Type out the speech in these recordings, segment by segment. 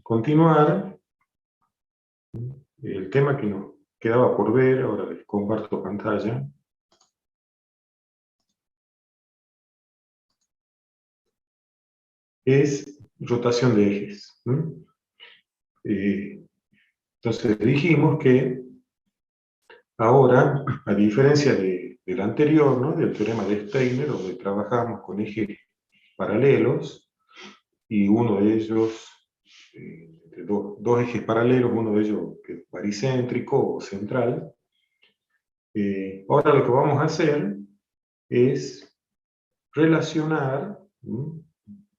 continuar el tema que nos quedaba por ver. Ahora les comparto pantalla. Es rotación de ejes. Entonces dijimos que ahora, a diferencia del anterior, ¿no?, del teorema de Steiner, donde trabajamos con ejes paralelos, y uno de ellos, dos ejes paralelos, uno de ellos que es baricéntrico o central. Ahora lo que vamos a hacer es relacionar un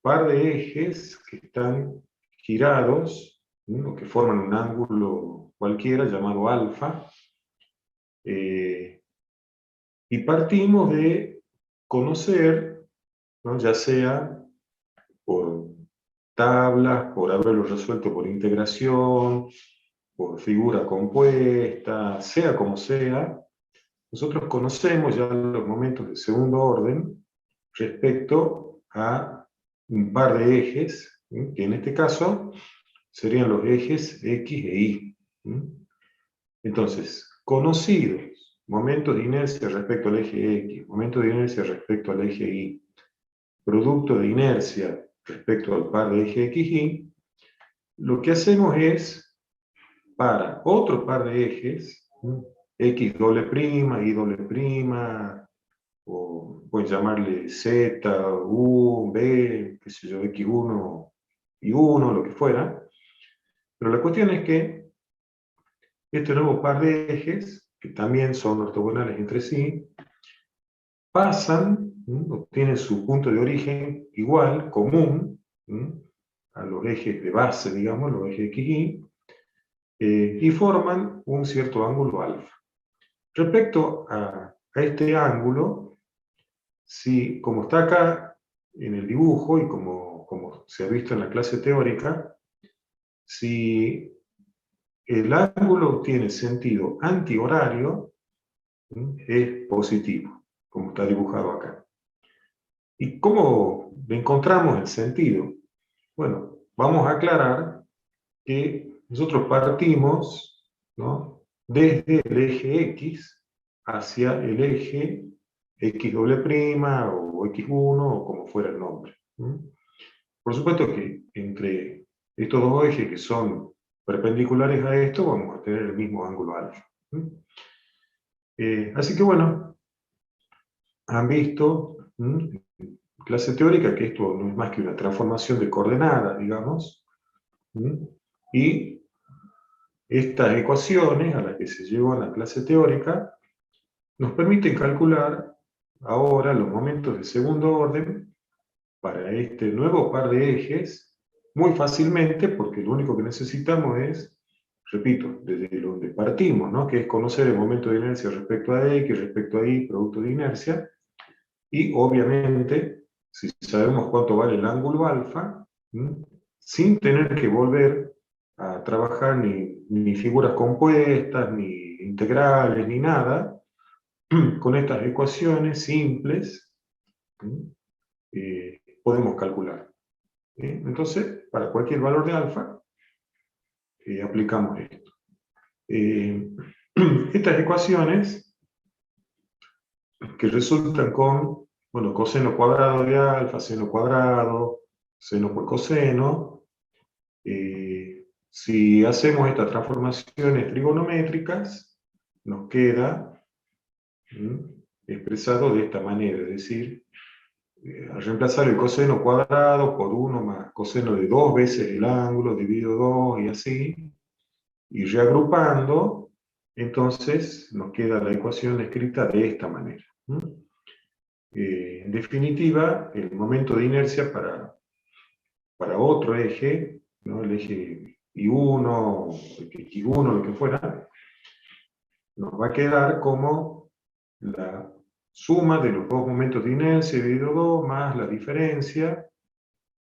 par de ejes que están girados, o que forman un ángulo cualquiera llamado alfa, y partimos de conocer, ¿no?, ya sea por tablas, por haberlo resuelto por integración, por figura compuesta, sea como sea, nosotros conocemos ya los momentos de segundo orden respecto a un par de ejes, que en este caso serían los ejes X e Y. Entonces, conocidos momentos de inercia respecto al eje X, momentos de inercia respecto al eje Y, producto de inercia respecto al par de eje X, Y, lo que hacemos es, para otro par de ejes, X doble prima, Y doble prima, o pueden llamarle Z, U, B, qué sé yo, X1 y 1, lo que fuera. Pero la cuestión es que este nuevo par de ejes, que también son ortogonales entre sí, pasan, obtienen su punto de origen igual, común, a los ejes de base, digamos, los ejes XY, y forman un cierto ángulo alfa. Respecto a este ángulo, si, como está acá en el dibujo y como se ha visto en la clase teórica, si el ángulo tiene sentido antihorario, es positivo, como está dibujado acá. ¿Y cómo encontramos el sentido? Bueno, vamos a aclarar que nosotros partimos, ¿no?, desde el eje X hacia el eje X doble prima o X1 o como fuera el nombre. Por supuesto que entre estos dos ejes que son perpendiculares a esto vamos a tener el mismo ángulo alfa. Así que bueno, han visto en clase teórica que esto no es más que una transformación de coordenadas, digamos, y estas ecuaciones a las que se llegó en la clase teórica nos permiten calcular ahora los momentos de segundo orden para este nuevo par de ejes muy fácilmente, porque lo único que necesitamos es, repito, desde donde partimos, ¿no?, que es conocer el momento de inercia respecto a X, respecto a Y, producto de inercia, y obviamente, si sabemos cuánto vale el ángulo alfa, sin tener que volver a trabajar ni figuras compuestas, ni integrales, ni nada, con estas ecuaciones simples, podemos calcular. Entonces, para cualquier valor de alfa, aplicamos esto. Estas ecuaciones, que resultan con, bueno, coseno cuadrado de alfa, seno cuadrado, seno por coseno, si hacemos estas transformaciones trigonométricas, nos queda expresado de esta manera, es decir, al reemplazar el coseno cuadrado por 1 más coseno de 2 veces el ángulo, dividido 2 y así, y reagrupando, entonces nos queda la ecuación escrita de esta manera. En definitiva, el momento de inercia para otro eje, ¿no?, el eje Y1, X1, lo que fuera, nos va a quedar como la suma de los dos momentos de inercia dividido 2 más la diferencia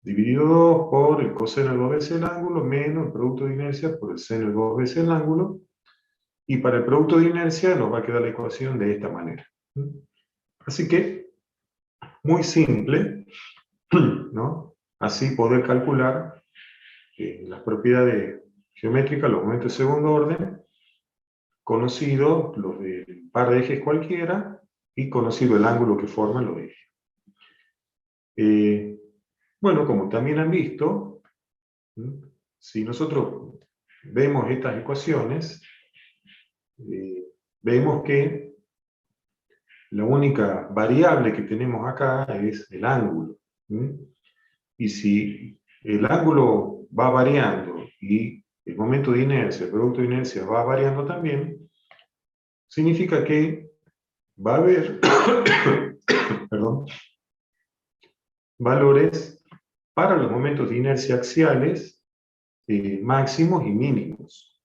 dividido 2 por el coseno de 2 veces el ángulo menos el producto de inercia por el seno de 2 veces el ángulo, y para el producto de inercia nos va a quedar la ecuación de esta manera. Así que, muy simple, ¿no?, así poder calcular las propiedades geométricas, los momentos de segundo orden, conocido los del par de ejes cualquiera, y conocido el ángulo que forman los ejes. Bueno, como también han visto, si nosotros vemos estas ecuaciones, vemos que la única variable que tenemos acá es el ángulo. Y si el ángulo va variando y el momento de inercia, el producto de inercia va variando también, significa que va a haber perdón, valores para los momentos de inercia axiales máximos y mínimos.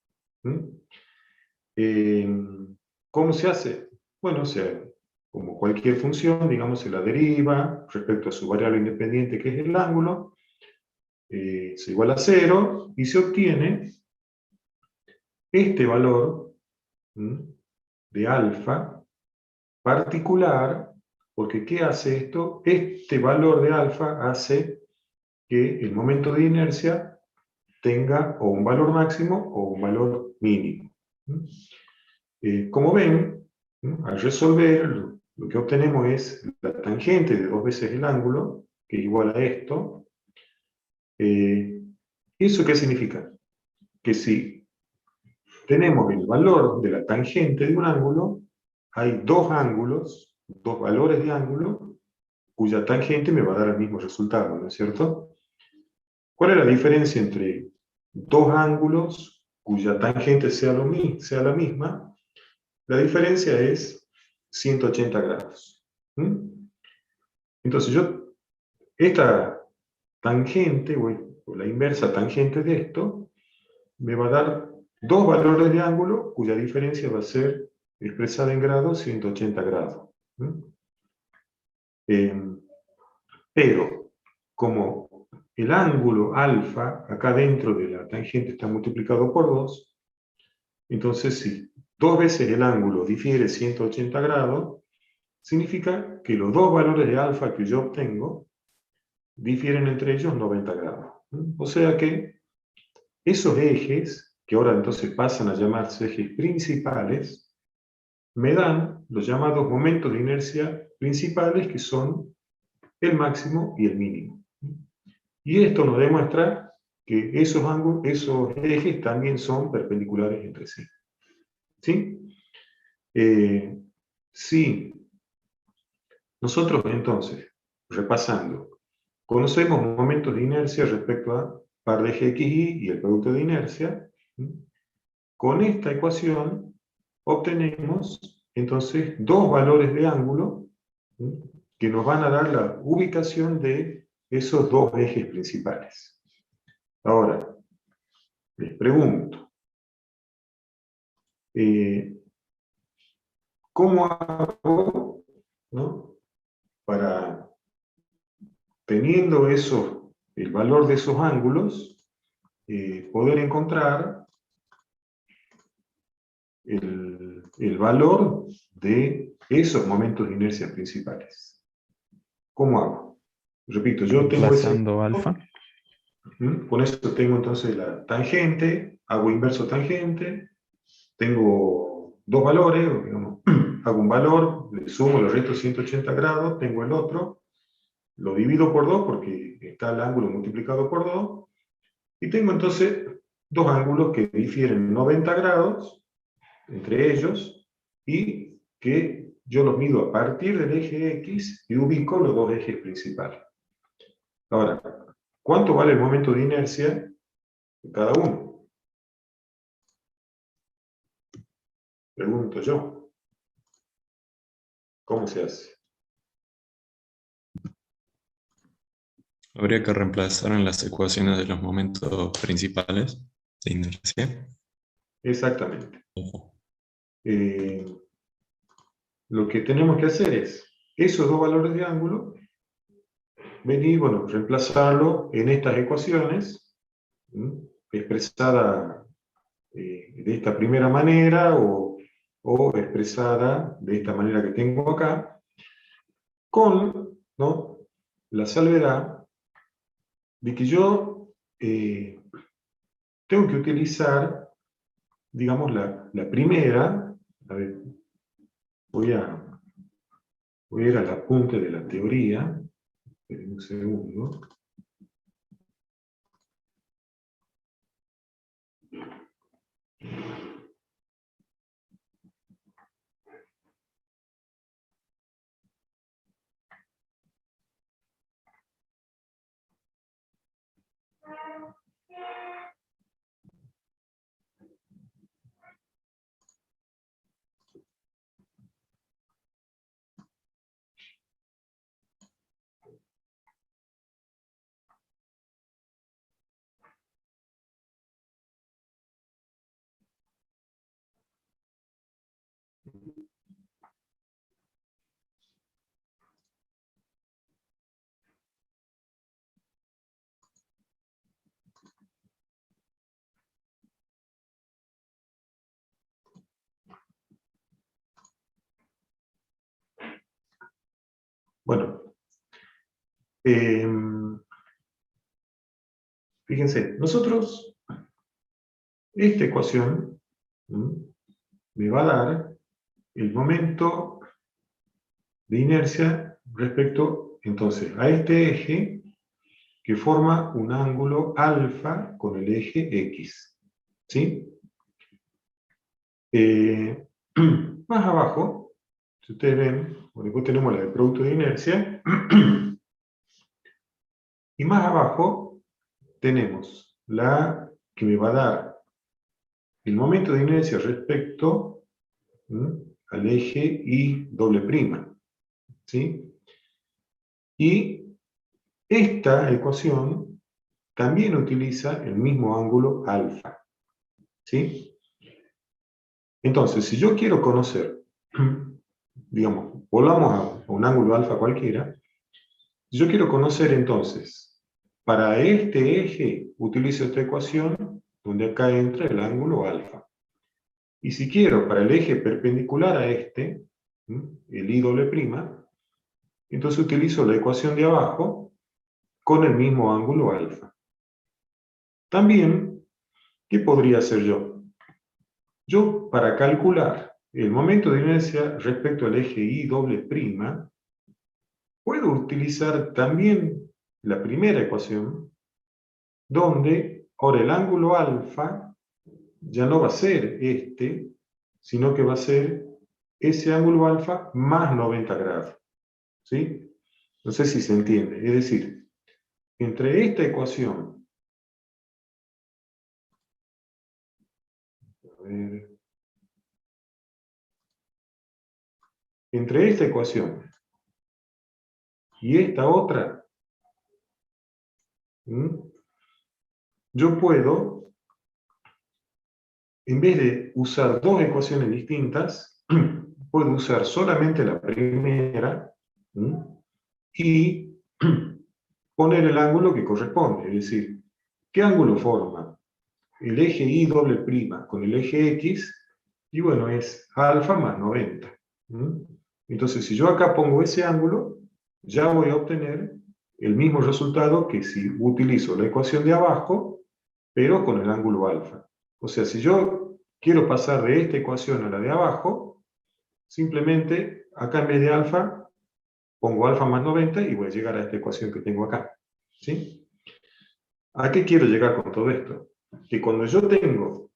¿Cómo se hace? Bueno, como cualquier función, digamos, se la deriva respecto a su variable independiente, que es el ángulo, es igual a 0, y se obtiene este valor de alfa particular, porque ¿qué hace esto? Este valor de alfa hace que el momento de inercia tenga o un valor máximo o un valor mínimo. Como ven, al resolver, lo que obtenemos es la tangente de 2 veces el ángulo, que es igual a esto. ¿Eso qué significa? Que si tenemos el valor de la tangente de un ángulo, hay dos ángulos, dos valores de ángulo, cuya tangente me va a dar el mismo resultado, ¿no es cierto? ¿Cuál es la diferencia entre dos ángulos cuya tangente sea la misma? La diferencia es 180 grados. Entonces esta tangente, o la inversa tangente de esto, me va a dar dos valores de ángulo cuya diferencia va a ser expresada en grados 180 grados. Pero, como el ángulo alfa acá dentro de la tangente está multiplicado por 2, entonces si 2 veces el ángulo difiere 180 grados, significa que los dos valores de alfa que yo obtengo difieren entre ellos 90 grados. O sea que esos ejes, que ahora entonces pasan a llamarse ejes principales, me dan los llamados momentos de inercia principales, que son el máximo y el mínimo. Y esto nos demuestra que esos ejes también son perpendiculares entre sí. ¿Sí? Si nosotros entonces, repasando, conocemos momentos de inercia respecto a par de eje XY y el producto de inercia, con esta ecuación obtenemos entonces dos valores de ángulo que nos van a dar la ubicación de esos dos ejes principales. Ahora, les pregunto, ¿cómo hago, ¿no?, para, teniendo el valor de esos ángulos, poder encontrar el valor de esos momentos de inercia principales? ¿Cómo hago? Repito, yo tengo Reemplazando alfa. Con esto tengo entonces la tangente, hago inverso tangente, tengo dos valores, digamos, hago un valor, le sumo, le resto 180 grados, tengo el otro, lo divido por 2 porque está el ángulo multiplicado por 2, y tengo entonces dos ángulos que difieren 90 grados entre ellos, y que yo los mido a partir del eje X y ubico los dos ejes principales. Ahora, ¿cuánto vale el momento de inercia de cada uno? Pregunto yo. ¿Cómo se hace? Habría que reemplazar en las ecuaciones de los momentos principales de inercia. Exactamente. Lo que tenemos que hacer es, esos dos valores de ángulo, venir, bueno, reemplazarlo en estas ecuaciones, expresada de esta primera manera, o expresada de esta manera que tengo acá, con, ¿no?, la salvedad de que yo tengo que utilizar, digamos, la primera. A ver, voy a ir al apunte de la teoría. Esperen un segundo. Bueno, fíjense, nosotros, esta ecuación me va a dar el momento de inercia respecto, entonces, a este eje que forma un ángulo alfa con el eje X. ¿Sí? Más abajo, si ustedes ven, después tenemos la del producto de inercia, y más abajo tenemos la que me va a dar el momento de inercia respecto al eje Y doble prima. ¿Sí? Y esta ecuación también utiliza el mismo ángulo alfa. ¿Sí? Entonces, si yo quiero conocer, digamos, volvamos a un ángulo alfa cualquiera, si yo quiero conocer entonces, para este eje utilizo esta ecuación, donde acá entra el ángulo alfa. Y si quiero para el eje perpendicular a este, el I doble prima, entonces utilizo la ecuación de abajo con el mismo ángulo alfa. También, ¿qué podría hacer yo? Yo, para calcular el momento de inercia respecto al eje Y doble prima, puedo utilizar también la primera ecuación, donde ahora el ángulo alfa ya no va a ser este, sino que va a ser ese ángulo alfa más 90 grados. ¿Sí? No sé si se entiende. Es decir, entre esta ecuación, a ver, entre esta ecuación y esta otra, yo puedo, en vez de usar dos ecuaciones distintas, puedo usar solamente la primera y poner el ángulo que corresponde. Es decir, ¿qué ángulo forma el eje Y doble prima con el eje X? Y bueno, es alfa más 90. Entonces, si yo acá pongo ese ángulo, ya voy a obtener el mismo resultado que si utilizo la ecuación de abajo, pero con el ángulo alfa. O sea, si yo quiero pasar de esta ecuación a la de abajo, simplemente acá en vez de alfa, pongo alfa más 90 y voy a llegar a esta ecuación que tengo acá. ¿Sí? ¿A qué quiero llegar con todo esto? Que cuando yo tengo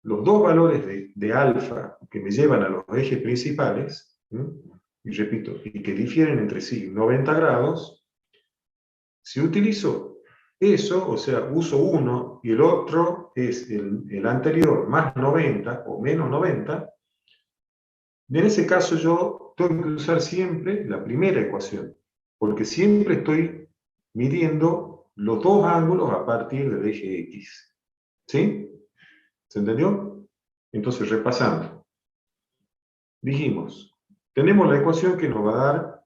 los dos valores de alfa que me llevan a los ejes principales, y repito, y que difieren entre sí 90 grados, si utilizo eso, o sea, uso uno y el otro es el anterior más 90 o menos 90, en ese caso yo tengo que usar siempre la primera ecuación, porque siempre estoy midiendo los dos ángulos a partir del eje X. ¿Sí? ¿Se entendió? Entonces, repasando. Dijimos, tenemos la ecuación que nos va a dar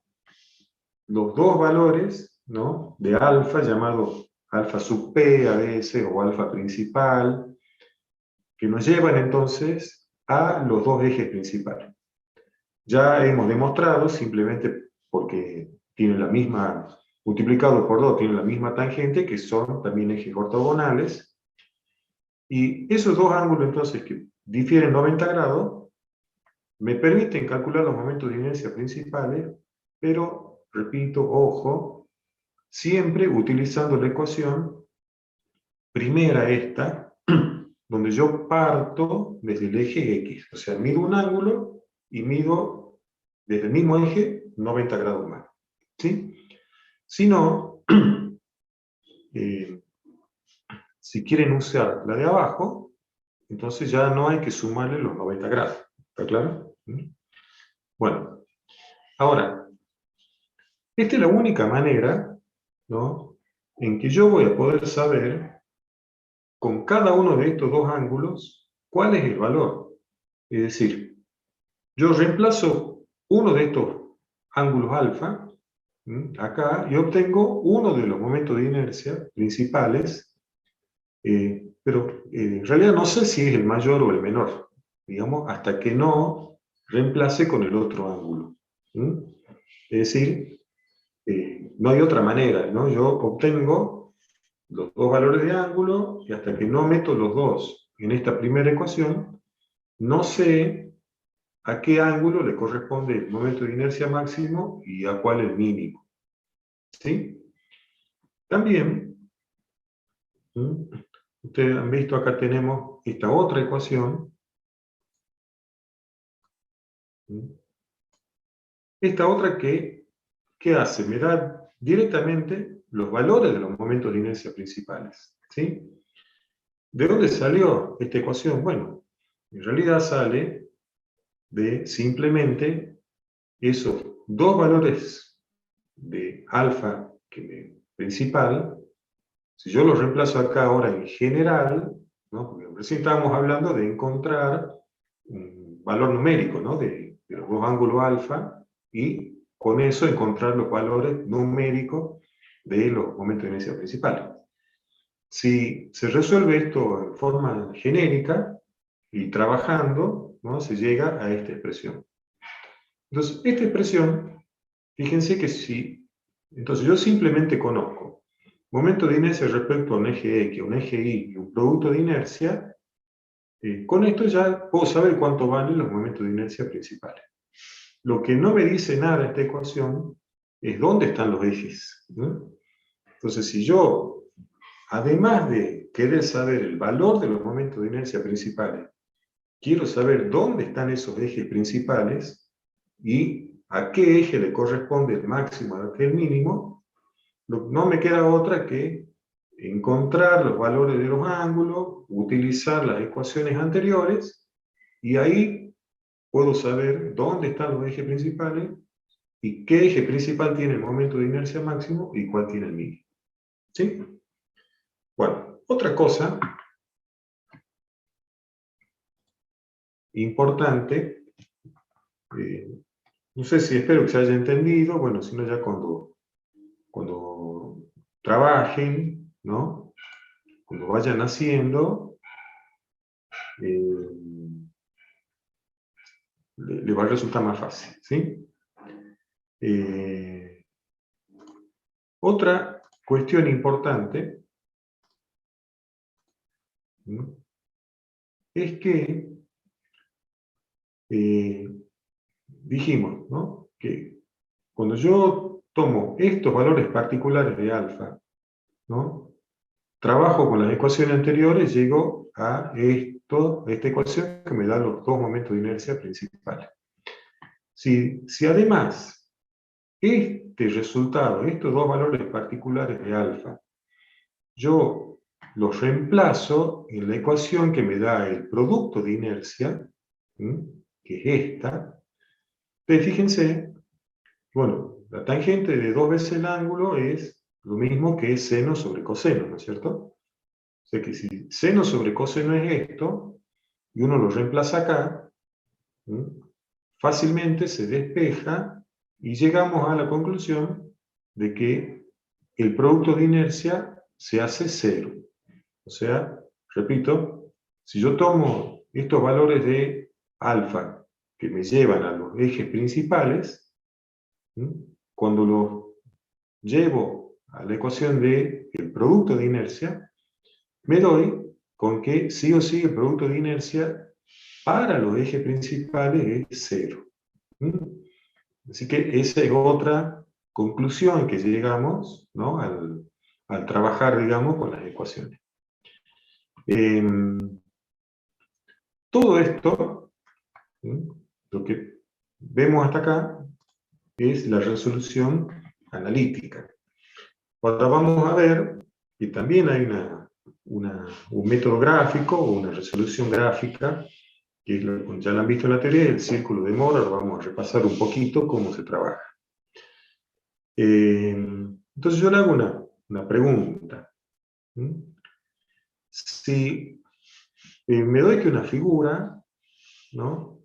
los dos valores, ¿no?, de alfa, llamado alfa sub p a veces, o alfa principal, que nos llevan entonces a los dos ejes principales. Ya hemos demostrado, simplemente porque tienen la misma, multiplicado por 2, tienen la misma tangente, que son también ejes ortogonales, Y esos dos ángulos entonces que difieren 90 grados, me permiten calcular los momentos de inercia principales, pero, repito, ojo, siempre utilizando la ecuación primera esta, donde yo parto desde el eje X, o sea, mido un ángulo y mido desde el mismo eje 90 grados más. ¿Sí? Si no, si quieren usar la de abajo, entonces ya no hay que sumarle los 90 grados. ¿Está claro? Bueno, ahora, esta es la única manera, ¿no?, en que yo voy a poder saber con cada uno de estos dos ángulos cuál es el valor. Es decir, yo reemplazo uno de estos ángulos alfa acá y obtengo uno de los momentos de inercia principales, pero en realidad no sé si es el mayor o el menor, digamos, hasta que no reemplace con el otro ángulo. Es decir, no hay otra manera, ¿no? Yo obtengo los dos valores de ángulo y hasta que no meto los dos en esta primera ecuación, no sé a qué ángulo le corresponde el momento de inercia máximo y a cuál el mínimo. ¿Sí? También, ustedes han visto acá tenemos esta otra ecuación. Esta otra ¿qué hace? Me da directamente los valores de los momentos de inercia principales. ¿Sí? ¿De dónde salió esta ecuación? Bueno, en realidad sale de simplemente esos dos valores de alfa principal. Si yo los reemplazo acá ahora en general, ¿no?, porque recién estábamos hablando de encontrar un valor numérico, ¿no?, de los dos ángulos alfa, y con eso encontrar los valores numéricos de los momentos de inercia principales. Si se resuelve esto en forma genérica y trabajando, ¿no?, se llega a esta expresión. Entonces, esta expresión, fíjense que entonces yo simplemente conozco momento de inercia respecto a un eje X, un eje Y y un producto de inercia, con esto ya puedo saber cuánto valen los momentos de inercia principales. Lo que no me dice nada esta ecuación es dónde están los ejes, ¿no? Entonces, si yo, además de querer saber el valor de los momentos de inercia principales, quiero saber dónde están esos ejes principales y a qué eje le corresponde el máximo a aquel mínimo, no me queda otra que encontrar los valores de los ángulos, utilizar las ecuaciones anteriores, y ahí puedo saber dónde están los ejes principales y qué eje principal tiene el momento de inercia máximo y cuál tiene el mínimo. ¿Sí? Bueno, otra cosa importante, no sé si espero que se haya entendido, bueno, si no ya cuando trabajen, ¿no?, cuando vayan haciendo, le va a resultar más fácil, ¿sí? Otra cuestión importante, ¿no?, es que dijimos, ¿no?, que cuando yo tomo estos valores particulares de alfa, ¿no?, trabajo con las ecuaciones anteriores, llego a esta ecuación que me da los dos momentos de inercia principales. Si además este resultado, estos dos valores particulares de alfa, yo los reemplazo en la ecuación que me da el producto de inercia, que es esta, entonces fíjense, bueno, la tangente de 2 veces el ángulo es lo mismo que seno sobre coseno, ¿no es cierto? O sea que si seno sobre coseno es esto, y uno lo reemplaza acá, fácilmente se despeja y llegamos a la conclusión de que el producto de inercia se hace cero. O sea, repito, si yo tomo estos valores de alfa que me llevan a los ejes principales, cuando los llevo a la ecuación del producto de inercia, me doy con que sí o sí el producto de inercia para los ejes principales es cero. ¿Mm? Así que esa es otra conclusión que llegamos, ¿no? al trabajar, digamos, con las ecuaciones. Todo esto, ¿sí? Lo que vemos hasta acá, es la resolución analítica. Ahora vamos a ver que también hay un método gráfico o una resolución gráfica, que es ya lo han visto en la teoría, el círculo de Mohr. Ahora vamos a repasar un poquito cómo se trabaja. Entonces yo le hago una pregunta. Si me doy que una figura, ¿no?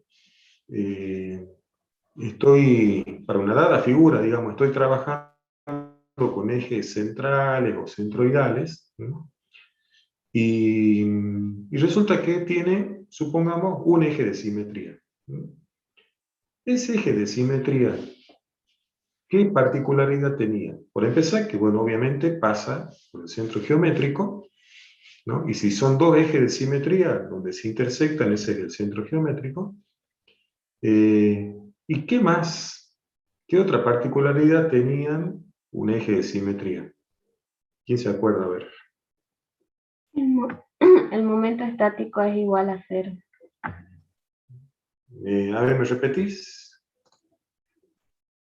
Para una dada figura, digamos, estoy trabajando con ejes centrales o centroidales, ¿no? y resulta que tiene, supongamos, un eje de simetría, ¿no? Ese eje de simetría, ¿qué particularidad tenía? Por empezar, que bueno, obviamente pasa por el centro geométrico, ¿no? Y si son dos ejes de simetría donde se intersectan, ese es el centro geométrico. ¿Y qué más? ¿Qué otra particularidad tenían un eje de simetría? ¿Quién se acuerda? A ver. El momento estático es igual a cero. A ver, ¿me repetís?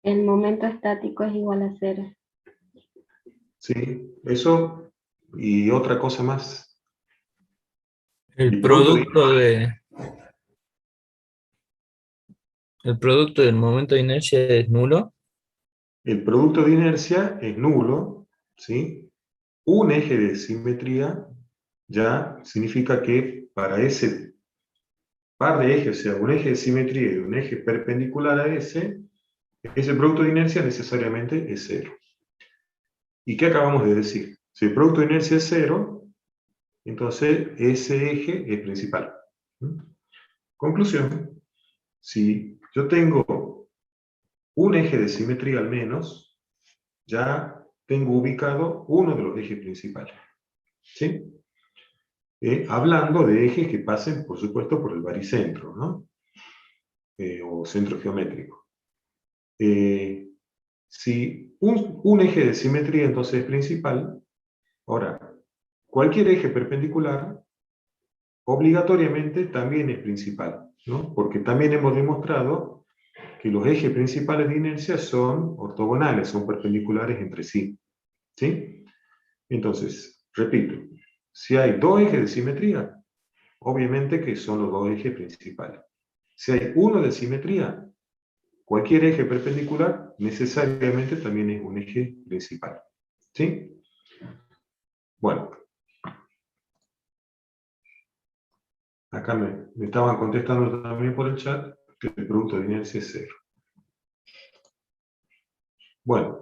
El momento estático es igual a cero. Sí, eso y otra cosa más. El El producto del momento de inercia es nulo. El producto de inercia es nulo, ¿sí? Un eje de simetría ya significa que para ese par de ejes, o sea, un eje de simetría y un eje perpendicular a ese producto de inercia necesariamente es cero. ¿Y qué acabamos de decir? Si el producto de inercia es cero, entonces ese eje es principal. Conclusión: si yo tengo un eje de simetría al menos, ya tengo ubicado uno de los ejes principales. ¿Sí? Hablando de ejes que pasen, por supuesto, por el baricentro, ¿no? O centro geométrico. Si un eje de simetría entonces es principal, ahora, cualquier eje perpendicular obligatoriamente también es principal, ¿no? Porque también hemos demostrado que los ejes principales de inercia son ortogonales, son perpendiculares entre sí. ¿Sí? Entonces, repito, si hay dos ejes de simetría, obviamente que son los dos ejes principales. Si hay uno de simetría, cualquier eje perpendicular necesariamente también es un eje principal. ¿Sí? Bueno. Acá me estaban contestando también por el chat que el producto de inercia es cero. Bueno.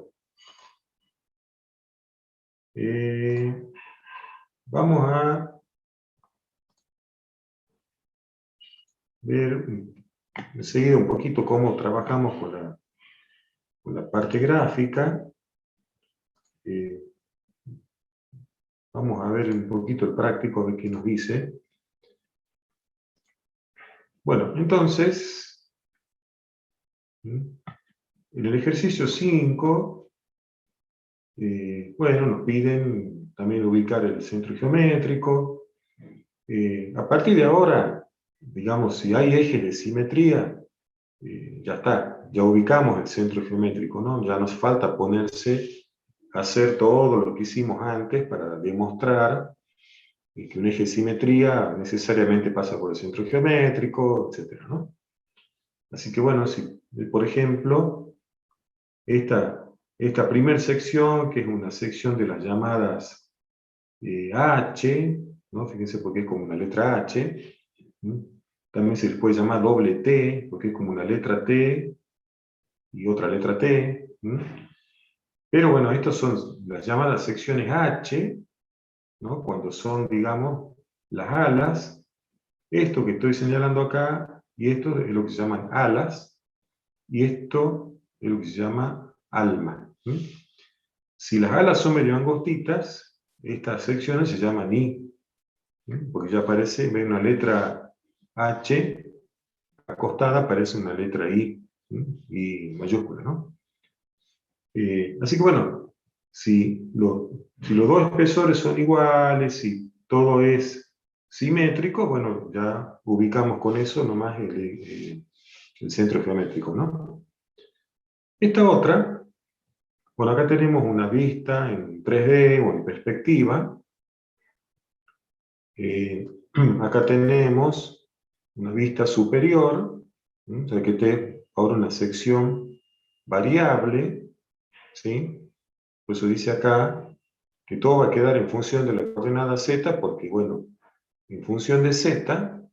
Vamos a ver enseguida un poquito cómo trabajamos con la parte gráfica. Vamos a ver un poquito el práctico de qué nos dice. Bueno, entonces, en el ejercicio 5, bueno, nos piden también ubicar el centro geométrico. A partir de ahora, digamos, si hay ejes de simetría, ya está, ya ubicamos el centro geométrico, ¿no? Ya nos falta ponerse a hacer todo lo que hicimos antes para demostrar que un eje de simetría necesariamente pasa por el centro geométrico, etc., ¿no? Así que bueno, si, por ejemplo, esta primera sección, que es una sección de las llamadas H, ¿no? Fíjense porque es como una letra H. También se les puede llamar doble T, porque es como una letra T y otra letra T. Pero bueno, estas son las llamadas secciones H, ¿no? Cuando son, digamos, las alas. Esto que estoy señalando acá, y esto es lo que se llaman alas, y esto es lo que se llama alma. Si las alas son medio angostitas, estas secciones se llaman I. porque ya aparece, ve una letra H acostada, aparece una letra I mayúscula, ¿no? Así que bueno, si los dos espesores son iguales, si todo es simétrico, bueno, ya ubicamos con eso nomás el centro geométrico, ¿no? Esta otra, bueno, acá tenemos una vista en 3D o en perspectiva. Acá tenemos una vista superior, o sea que te ahora una sección variable, ¿sí? Por eso dice acá que todo va a quedar en función de la coordenada z, porque, bueno, en función de z,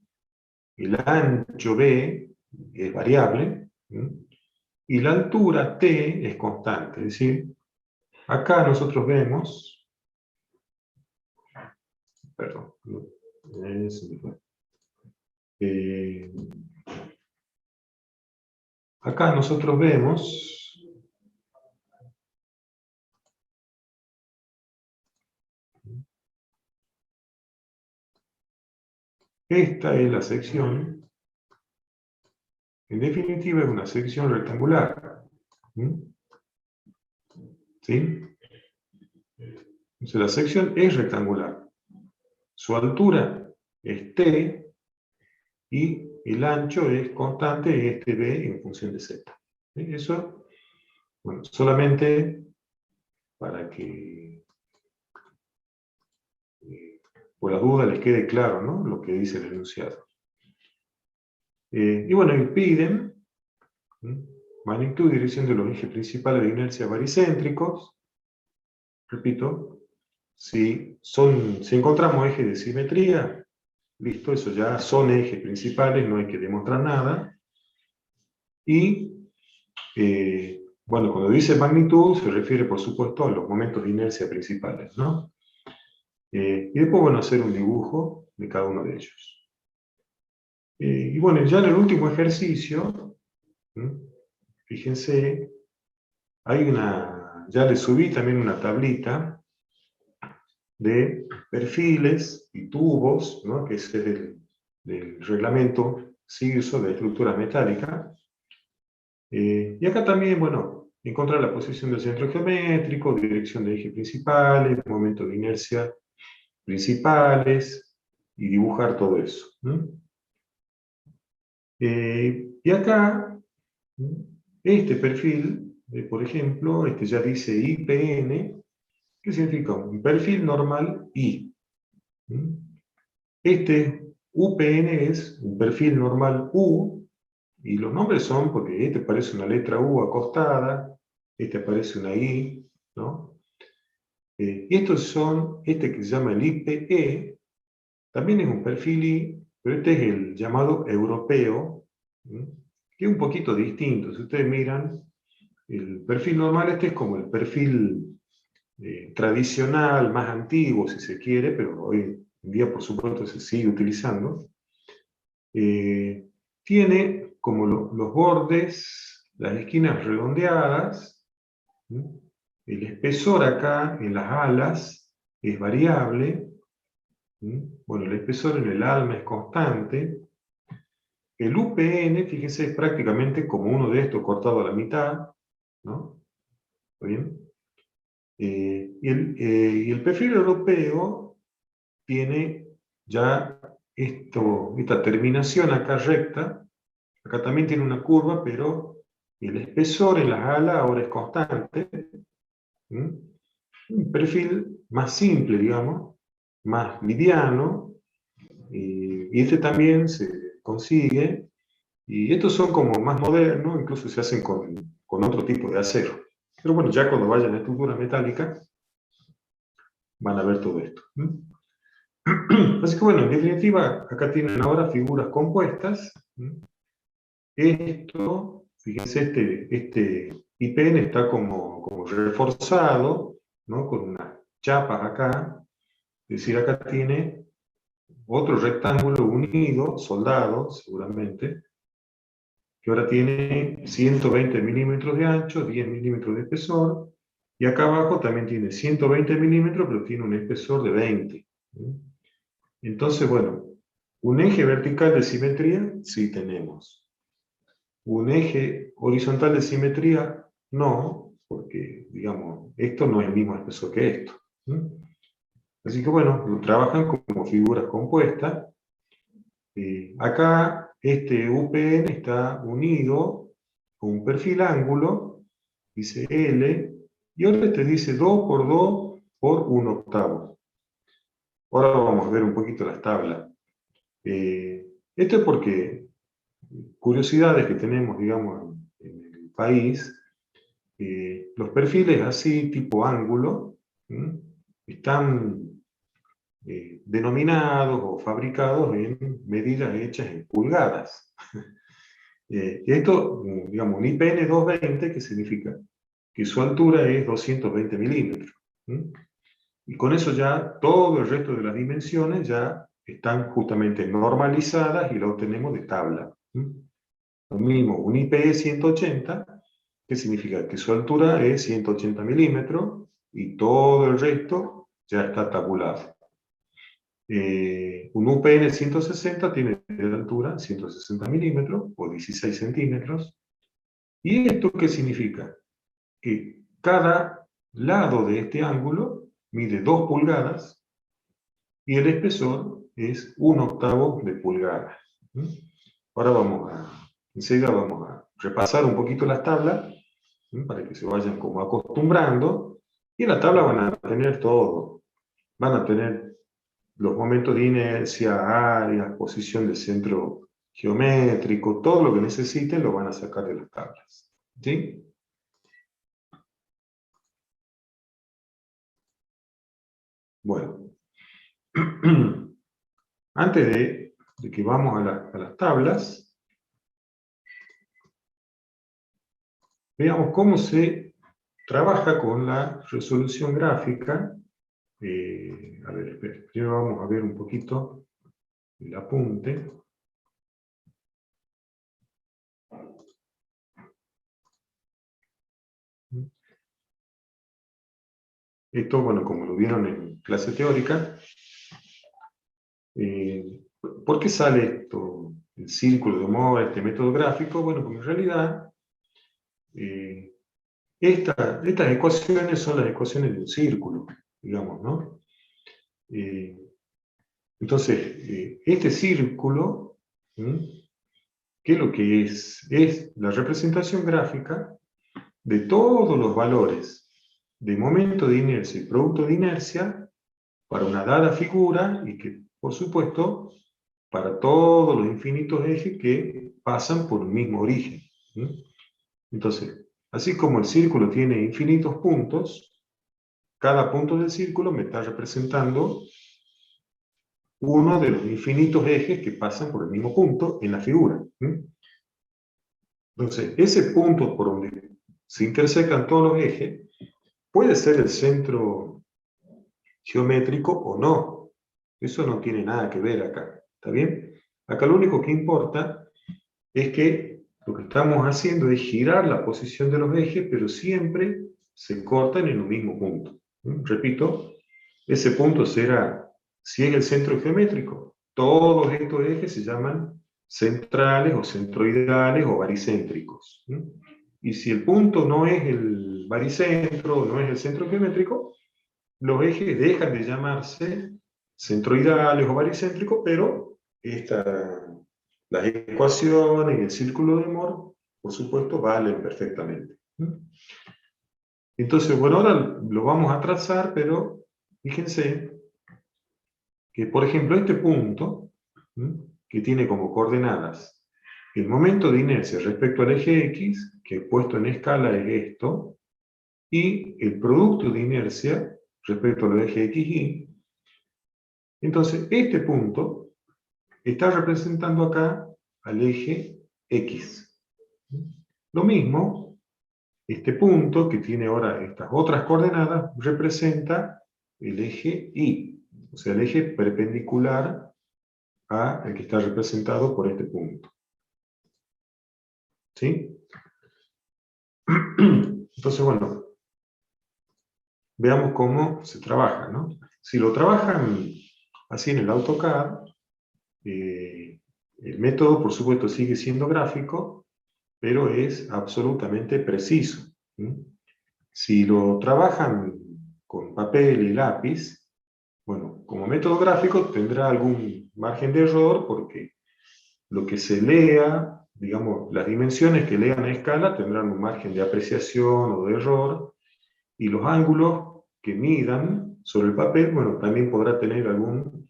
el ancho b es variable, y la altura t es constante. Es decir, acá nosotros vemos, perdón, acá nosotros vemos esta es la sección, en definitiva es una sección rectangular. ¿Sí? Entonces la sección es rectangular. Su altura es t y el ancho es constante, es b en función de z. ¿Sí? Eso, bueno, solamente para que por la duda les quede claro, ¿no?, lo que dice el enunciado. Y bueno, y piden magnitud y dirección de los ejes principales de inercia baricéntricos. Repito, si encontramos ejes de simetría, listo, eso ya son ejes principales, no hay que demostrar nada. Y, bueno, cuando dice magnitud, se refiere, por supuesto, a los momentos de inercia principales, ¿no? Y después, bueno, hacer un dibujo de cada uno de ellos. Y bueno, ya en el último ejercicio, fíjense, ya le subí también una tablita de perfiles y tubos, ¿no?, que es del reglamento CIRSO de estructura metálica. Y acá también, bueno, encontrar la posición del centro geométrico, dirección de ejes principales, momentos de inercia principales, y dibujar todo eso. Y acá, este perfil, por ejemplo, este ya dice IPN, ¿qué significa? Un perfil normal I. Este UPN es un perfil normal U, y los nombres son porque este parece una letra U acostada, este parece una I, ¿no? Y este que se llama el IPE, también es un perfil I, pero este es el llamado europeo, que es un poquito distinto. Si ustedes miran, el perfil normal este es como el perfil tradicional, más antiguo, si se quiere, pero hoy en día, por supuesto, se sigue utilizando. Tiene como los bordes, las esquinas redondeadas. El espesor acá en las alas es variable. Bueno, el espesor en el alma es constante. El UPN, fíjense, es prácticamente como uno de estos cortado a la mitad, ¿no? ¿Está bien? Y el perfil europeo tiene ya esta terminación acá recta. Acá también tiene una curva, pero el espesor en las alas ahora es constante. Un perfil más simple, digamos, más liviano, y este también se consigue, y estos son como más modernos, incluso se hacen con otro tipo de acero. Pero bueno, ya cuando vayan a estructura metálica, van a ver todo esto. Así que bueno, en definitiva, acá tienen ahora figuras compuestas. Esto, fíjense, este IPN está como reforzado, ¿no?, con unas chapas acá. Es decir, acá tiene otro rectángulo unido, soldado, seguramente, que ahora tiene 120 milímetros de ancho, 10 milímetros de espesor, y acá abajo también tiene 120 milímetros, pero tiene un espesor de 20. Entonces, bueno, un eje vertical de simetría sí tenemos. Un eje horizontal de simetría no, porque, digamos, esto no es el mismo espesor que esto. Así que bueno, lo trabajan como figuras compuestas. Acá este UPN está unido con un perfil ángulo, dice L, y ahora te dice 2 por 2 por 1/8. Ahora vamos a ver un poquito las tablas. Esto es porque curiosidades que tenemos, digamos, en el país, los perfiles así, tipo ángulo, están denominados o fabricados en medidas hechas en pulgadas. Esto, digamos, un IPN 220, que significa que su altura es 220 milímetros. Y con eso ya todo el resto de las dimensiones ya están justamente normalizadas y lo obtenemos de tabla. Lo mismo, un IPE 180, que significa que su altura es 180 milímetros y todo el resto ya está tabulado. Un UPN 160 tiene de altura 160 milímetros o 16 centímetros. ¿Y esto qué significa? Que cada lado de este ángulo mide 2 pulgadas y el espesor es 1/8 de pulgada. Ahora enseguida vamos a repasar un poquito las tablas, para que se vayan como acostumbrando, y en la tabla van a tener todo. Van a tener los momentos de inercia, áreas, posición del centro geométrico, todo lo que necesiten lo van a sacar de las tablas. ¿Sí? Bueno, antes de que vamos a las tablas, veamos cómo se trabaja con la resolución gráfica. A ver, espera, primero vamos a ver un poquito el apunte. Esto, bueno, como lo vieron en clase teórica, ¿por qué sale esto, el círculo de Mohr, este método gráfico? Bueno, porque en realidad estas ecuaciones son las ecuaciones de un círculo, digamos, ¿no? Entonces, este círculo, ¿qué es lo que es? Es la representación gráfica de todos los valores de momento de inercia y producto de inercia para una dada figura y que, por supuesto, para todos los infinitos ejes que pasan por un mismo origen. Entonces, así como el círculo tiene infinitos puntos, cada punto del círculo me está representando uno de los infinitos ejes que pasan por el mismo punto en la figura. Entonces, ese punto por donde se intersecan todos los ejes puede ser el centro geométrico o no. Eso no tiene nada que ver acá. ¿Está bien? Acá lo único que importa es que lo que estamos haciendo es girar la posición de los ejes, pero siempre se cortan en un mismo punto. Repito, ese punto será, si es el centro geométrico, todos estos ejes se llaman centrales o centroidales o baricéntricos. Y si el punto no es el baricentro, no es el centro geométrico, los ejes dejan de llamarse centroidales o baricéntricos, pero las ecuaciones y el círculo de Mohr, por supuesto, valen perfectamente. Entonces, bueno, ahora lo vamos a trazar, pero fíjense que, por ejemplo, este punto, que tiene como coordenadas el momento de inercia respecto al eje X, que puesto en escala es esto, y el producto de inercia respecto al eje XY. Entonces, este punto está representando acá al eje X. Lo mismo, este punto, que tiene ahora estas otras coordenadas, representa el eje Y, o sea, el eje perpendicular al que está representado por este punto. ¿Sí? Entonces, bueno, veamos cómo se trabaja, ¿no? Si lo trabajan Así en el AutoCAD, el método, por supuesto, sigue siendo gráfico, pero es absolutamente preciso. Si lo trabajan con papel y lápiz, bueno, como método gráfico tendrá algún margen de error porque lo que se lea, digamos, las dimensiones que lean a escala tendrán un margen de apreciación o de error, y los ángulos que midan sobre el papel, bueno, también podrá tener algún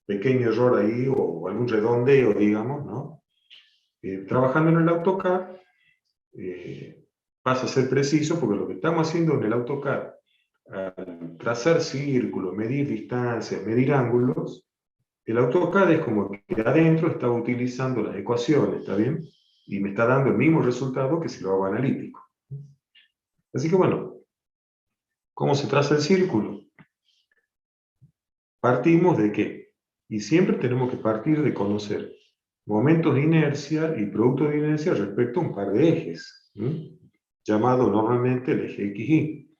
pequeño error ahí o algún redondeo, digamos, ¿no? Trabajando en el AutoCAD, pasa a ser preciso porque lo que estamos haciendo en el AutoCAD, al trazar círculos, medir distancias, medir ángulos, el AutoCAD es como que adentro está utilizando las ecuaciones, ¿está bien? Y me está dando el mismo resultado que si lo hago analítico. Así que bueno, ¿cómo se traza el círculo? Partimos de qué? Y siempre tenemos que partir de conocer momentos de inercia y productos de inercia respecto a un par de ejes, llamado normalmente el eje XY.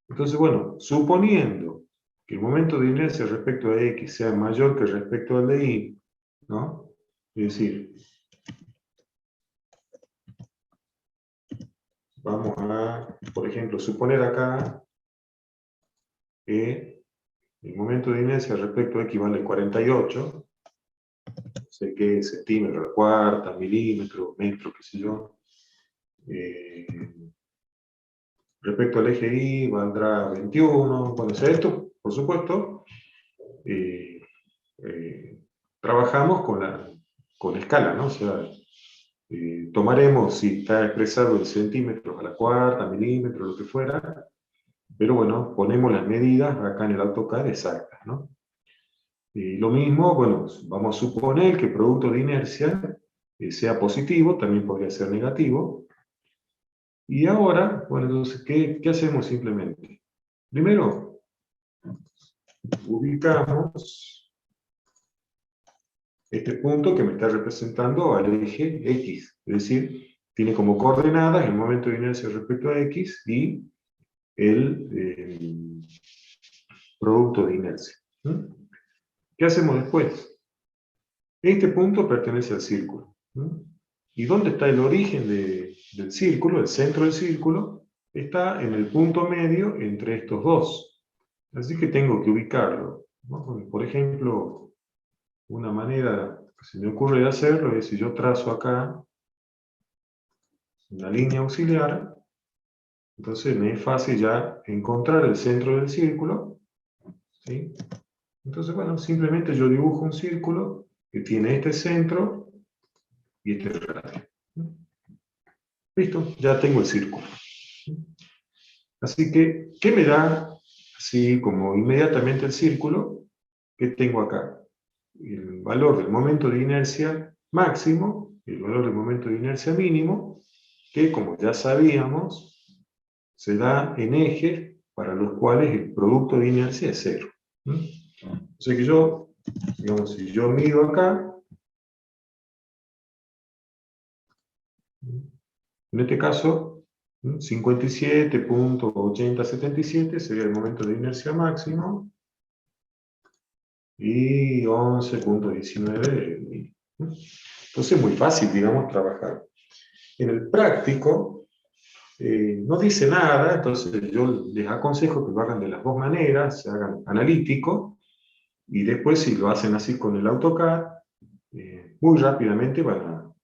Entonces, bueno, suponiendo que el momento de inercia respecto a X sea mayor que respecto al de Y, ¿no? Es decir, vamos a, por ejemplo, suponer acá que el momento de inercia respecto a X vale 48, no sé qué, centímetro a la cuarta, milímetro, metro, qué sé yo. Respecto al eje Y valdrá 21. Bueno, o sea, esto, por supuesto, trabajamos con escala, ¿no? O sea, tomaremos, si está expresado en centímetros a la cuarta, milímetros, lo que fuera, pero bueno, ponemos las medidas acá en el AutoCAD exactas, ¿no? Lo mismo, bueno, vamos a suponer que el producto de inercia sea positivo, también podría ser negativo. Y ahora, bueno, entonces, ¿qué hacemos simplemente? Primero, ubicamos este punto que me está representando al eje X, es decir, tiene como coordenadas el momento de inercia respecto a X y el producto de inercia. ¿Qué hacemos después? Este punto pertenece al círculo. ¿Y dónde está el origen del círculo? El centro del círculo está en el punto medio entre estos dos. Así que tengo que ubicarlo, ¿no? Por ejemplo, una manera que se me ocurre de hacerlo es si yo trazo acá una línea auxiliar, entonces me es fácil ya encontrar el centro del círculo, ¿sí? Entonces, bueno, simplemente yo dibujo un círculo que tiene este centro y este radio. Listo, ya tengo el círculo. Así que, ¿qué me da así como inmediatamente el círculo? ¿Qué tengo acá? El valor del momento de inercia máximo, el valor del momento de inercia mínimo, que como ya sabíamos, se da en ejes para los cuales el producto de inercia es cero. O sea que yo, digamos, si yo mido acá, en este caso, 57.8077 sería el momento de inercia máximo, y 11.19. Entonces es muy fácil, digamos, trabajar. En el práctico, no dice nada, entonces yo les aconsejo que lo hagan de las dos maneras, se hagan analítico, y después si lo hacen así con el AutoCAD, muy rápidamente van a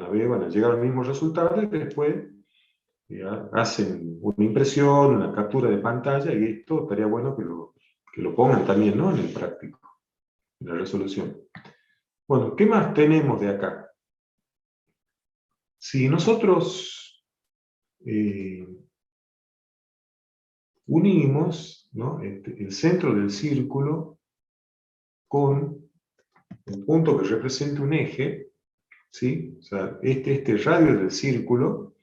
ver, van a llegar al mismo resultado, y después hacen una impresión, una captura de pantalla, y esto estaría bueno que lo pongan también, ¿no? En el práctico, en la resolución. Bueno, ¿qué más tenemos de acá? Si nosotros unimos, ¿no?, el centro del círculo con un punto que represente un eje, ¿sí? O sea, este radio del círculo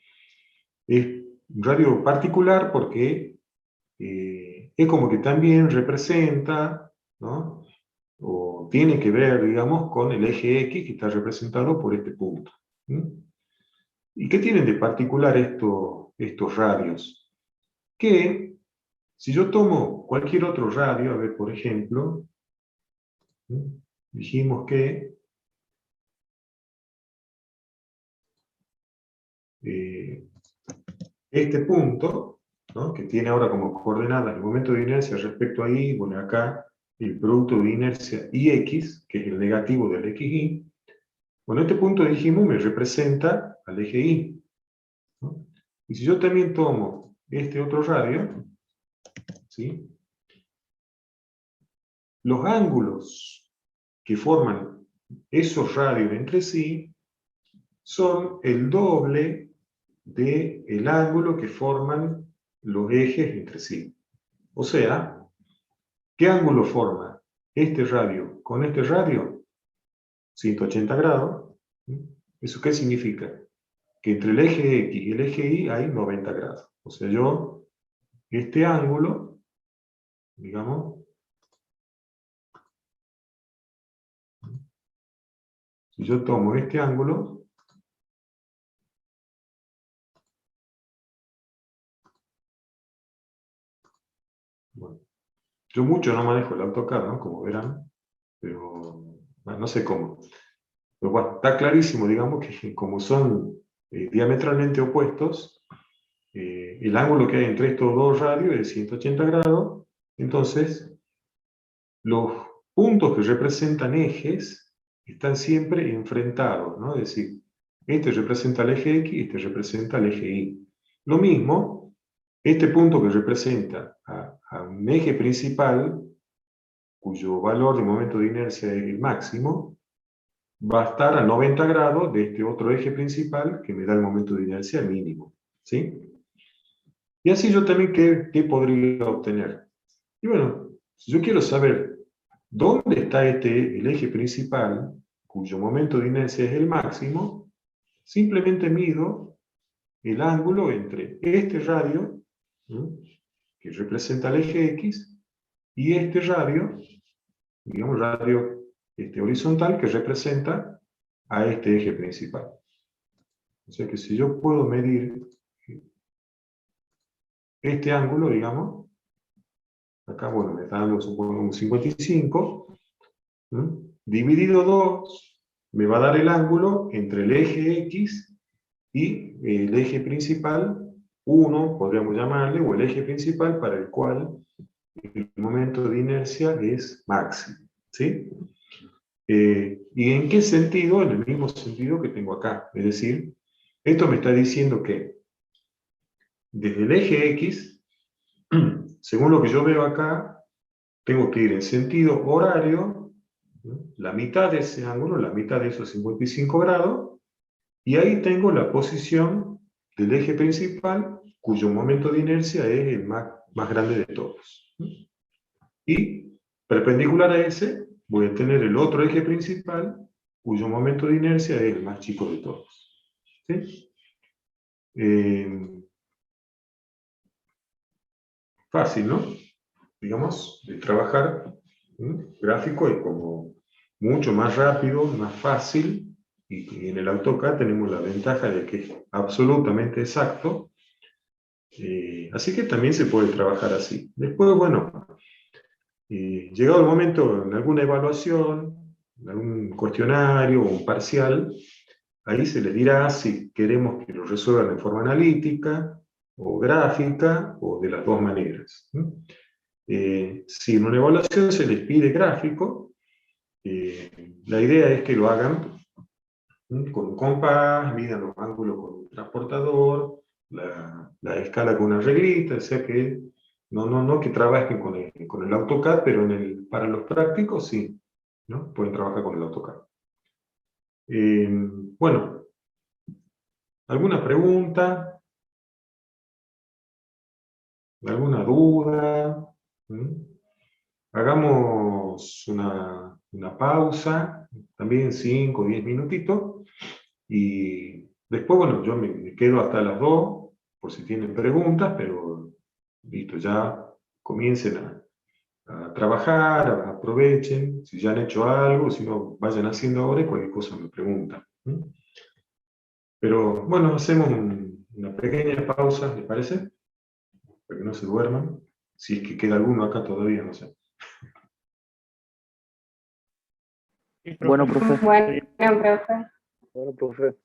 es un radio particular porque es como que también representa, ¿no?, o tiene que ver, digamos, con el eje X que está representado por este punto. ¿Y qué tienen de particular estos radios? Que si yo tomo cualquier otro radio, a ver, por ejemplo, ¿Mm? Dijimos que este punto, ¿no?, que tiene ahora como coordenada el momento de inercia respecto a y, bueno, acá el producto de inercia ix, que es el negativo del xy, bueno, este punto dijimos me representa al eje y, ¿no? Y si yo también tomo este otro radio, ¿sí?, los ángulos que forman esos radios entre sí son el doble del ángulo que forman los ejes entre sí. O sea, ¿qué ángulo forma este radio con este radio? 180 grados. ¿Eso qué significa? Que entre el eje X y el eje Y hay 90 grados. O sea, yo, este ángulo, digamos, si yo tomo este ángulo, bueno, yo mucho no manejo el AutoCAD, ¿no?, como verán, pero bueno, no sé cómo. Pero bueno, está clarísimo, digamos, que como son diametralmente opuestos, el ángulo que hay entre estos dos radios es 180 grados, entonces los puntos que representan ejes están siempre enfrentados, ¿no? Es decir, este representa el eje X y este representa el eje Y. Lo mismo, este punto que representa a un eje principal, cuyo valor de momento de inercia es el máximo, va a estar a 90 grados de este otro eje principal que me da el momento de inercia mínimo, ¿sí? Y así yo también, ¿qué podría obtener? Y bueno, si yo quiero saber dónde está el eje principal, cuyo momento de inercia es el máximo, simplemente mido el ángulo entre este radio, ¿no?, que representa el eje X, y este radio, digamos radio horizontal, que representa a este eje principal. O sea que si yo puedo medir este ángulo, digamos, acá, bueno, me está dando, supongo, un 55, ¿no?, dividido 2, me va a dar el ángulo entre el eje X y el eje principal, 1, podríamos llamarle, o el eje principal para el cual el momento de inercia es máximo, ¿sí? ¿Y en qué sentido? En el mismo sentido que tengo acá. Es decir, esto me está diciendo que desde el eje X, según lo que yo veo acá, tengo que ir en sentido horario, ¿no?, la mitad de ese ángulo, la mitad de esos 55 grados, y ahí tengo la posición del eje principal, cuyo momento de inercia es el más grande de todos. Y perpendicular a ese, voy a tener el otro eje principal, cuyo momento de inercia es el más chico de todos. ¿Sí? Fácil, ¿no? Digamos, de trabajar. Gráfico es como mucho más rápido, más fácil, y en el AutoCAD tenemos la ventaja de que es absolutamente exacto, así que también se puede trabajar así. Después, bueno, llegado el momento en alguna evaluación, en algún cuestionario o un parcial, ahí se les dirá si queremos que lo resuelvan de forma analítica, o gráfica, o de las dos maneras. Si en una evaluación se les pide gráfico, la idea es que lo hagan con un compás, midan los ángulos con un transportador, la escala con una reglita, o sea que no que trabajen con el AutoCAD, pero para los prácticos sí, ¿no?, pueden trabajar con el AutoCAD. Bueno, ¿alguna pregunta? ¿Alguna duda? Hagamos una pausa, también 5 o 10 minutitos, y después, bueno, yo me quedo hasta las 2, por si tienen preguntas, pero listo, ya comiencen a trabajar, aprovechen, si ya han hecho algo, si no, vayan haciendo ahora y cualquier cosa me preguntan. Pero bueno, hacemos una pequeña pausa, ¿les parece? Para que no se duerman, si es que queda alguno acá todavía, no sé. Bueno, profe. Bueno, profe. Bueno, profe.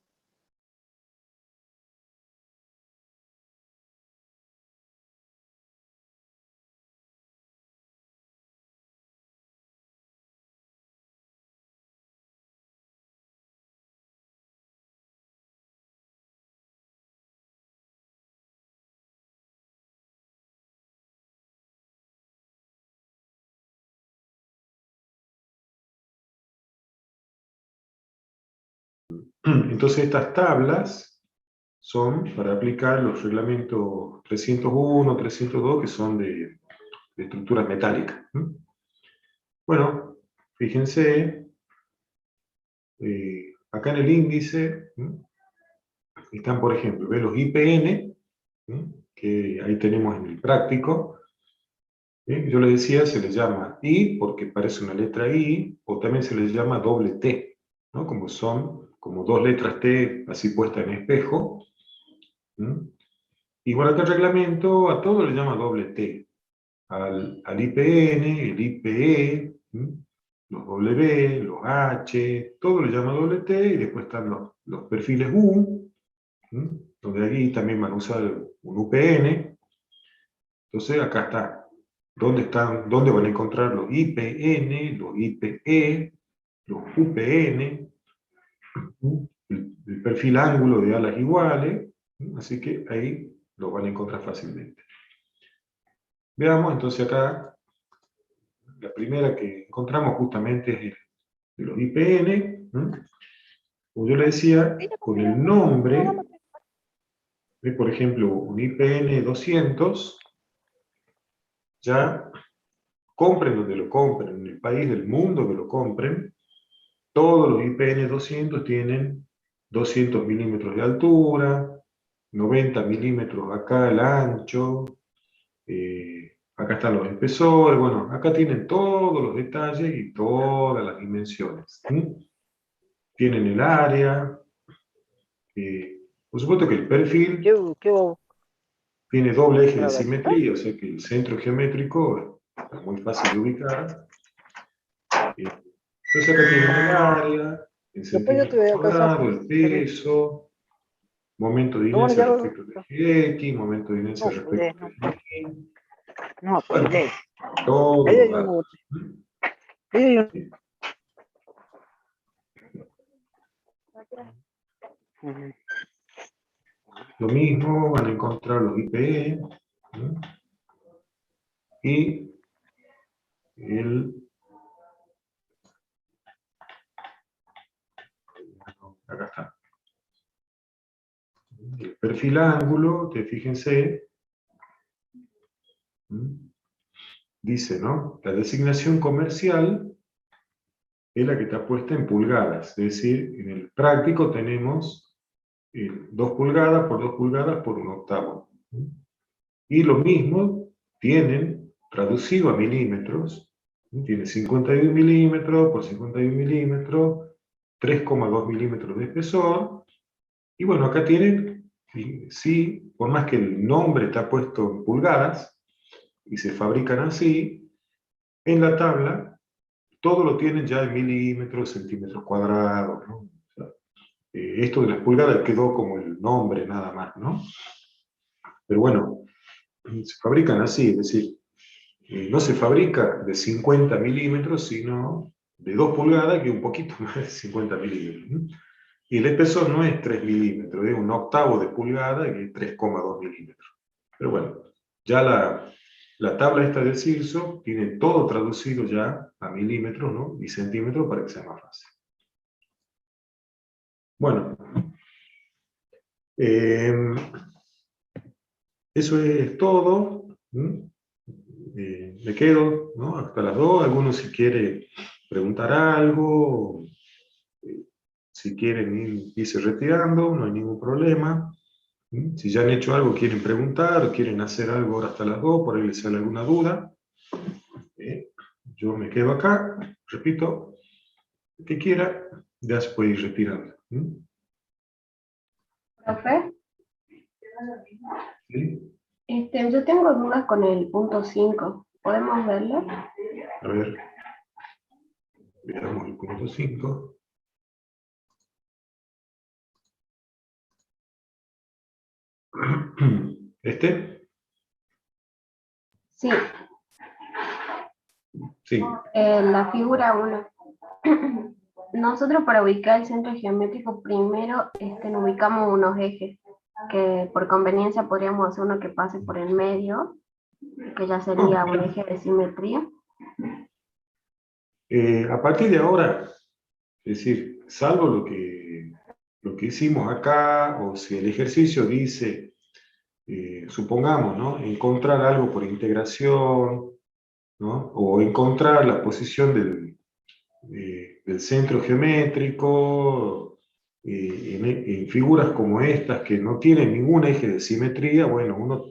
Entonces estas tablas son para aplicar los reglamentos 301, 302, que son de estructuras metálicas. Bueno, fíjense, acá en el índice están, por ejemplo, ¿ve? Los IPN, que ahí tenemos en el práctico. Yo les decía, se les llama I porque parece una letra I, o también se les llama doble T, ¿no? Como son como dos letras T así puestas en espejo. Y bueno, acá el reglamento a todo le llama doble T. Al IPN, el IPE, los W, los H, todo le llama doble T, y después están los perfiles U, donde aquí también van a usar un UPN. Entonces acá está. ¿Dónde van a encontrar los IPN, los IPE, los UPN? El perfil ángulo de alas iguales, así que ahí lo van a encontrar fácilmente. Veamos entonces acá, la primera que encontramos justamente es de los IPN, como yo le decía, con el nombre, por ejemplo, un IPN 200, ya compren donde lo compren, en el país del mundo que lo compren, todos los IPN 200 tienen 200 milímetros de altura, 90 milímetros acá el ancho, acá están los espesores, bueno, acá tienen todos los detalles y todas las dimensiones. Tienen el área, por supuesto que el perfil ¿Qué bobo? tiene doble eje de ¿Para ver? simetría, o sea que el centro geométrico es muy fácil de ubicar. Entonces acá tienen el área, en Después yo te centímetros voy a casar. cuadrados, el peso, momento de No, bueno, inercia ya. respecto de X, momento de inercia No, pelees, respecto no. de Y. No, Bueno, pelees. todos Ahí los hay un datos. bote. Ahí hay un... Ujú. Lo mismo van a encontrar los IPE, y acá está. El perfil ángulo, que fíjense, dice, ¿no? La designación comercial es la que está puesta en pulgadas, es decir, en el práctico tenemos 2 pulgadas por 2 pulgadas por 1/8. Y lo mismo tienen traducido a milímetros, tiene 51 milímetros por 51 milímetros, 3,2 milímetros de espesor, y bueno, acá tienen, sí, por más que el nombre está puesto en pulgadas, y se fabrican así, en la tabla, todo lo tienen ya en milímetros, centímetros cuadrados, ¿no? O sea, esto de las pulgadas quedó como el nombre nada más, ¿no? Pero bueno, se fabrican así, es decir, no se fabrica de 50 milímetros, sino de 2 pulgadas, que un poquito más de 50 milímetros. Y el espesor no es 3 milímetros, es 1/8 de pulgada, que es 3,2 milímetros. Pero bueno, ya la tabla esta del CIRSO tiene todo traducido ya a milímetros, ¿no? Y centímetros para que sea más fácil. Bueno, eso es todo. Me quedo, ¿no? Hasta las 2. Algunos si quiere preguntar algo, si quieren irse retirando, no hay ningún problema. Si ya han hecho algo, quieren preguntar, o quieren hacer algo ahora hasta las 2, por ahí les sale alguna duda. Yo me quedo acá, repito, el que quiera, ya se puede ir retirando. Profe, ¿Sí? yo tengo dudas con el punto 5. ¿Podemos verlo? A ver. Veamos el punto 5. ¿Este? Sí, Sí. la figura 1. Nosotros para ubicar el centro geométrico primero ubicamos unos ejes, que por conveniencia podríamos hacer uno que pase por el medio, que ya sería un eje de simetría. A partir de ahora, es decir, salvo lo que hicimos acá, o si el ejercicio dice, supongamos, ¿no? Encontrar algo por integración, ¿no? O encontrar la posición del centro geométrico en figuras como estas que no tienen ningún eje de simetría. Bueno, uno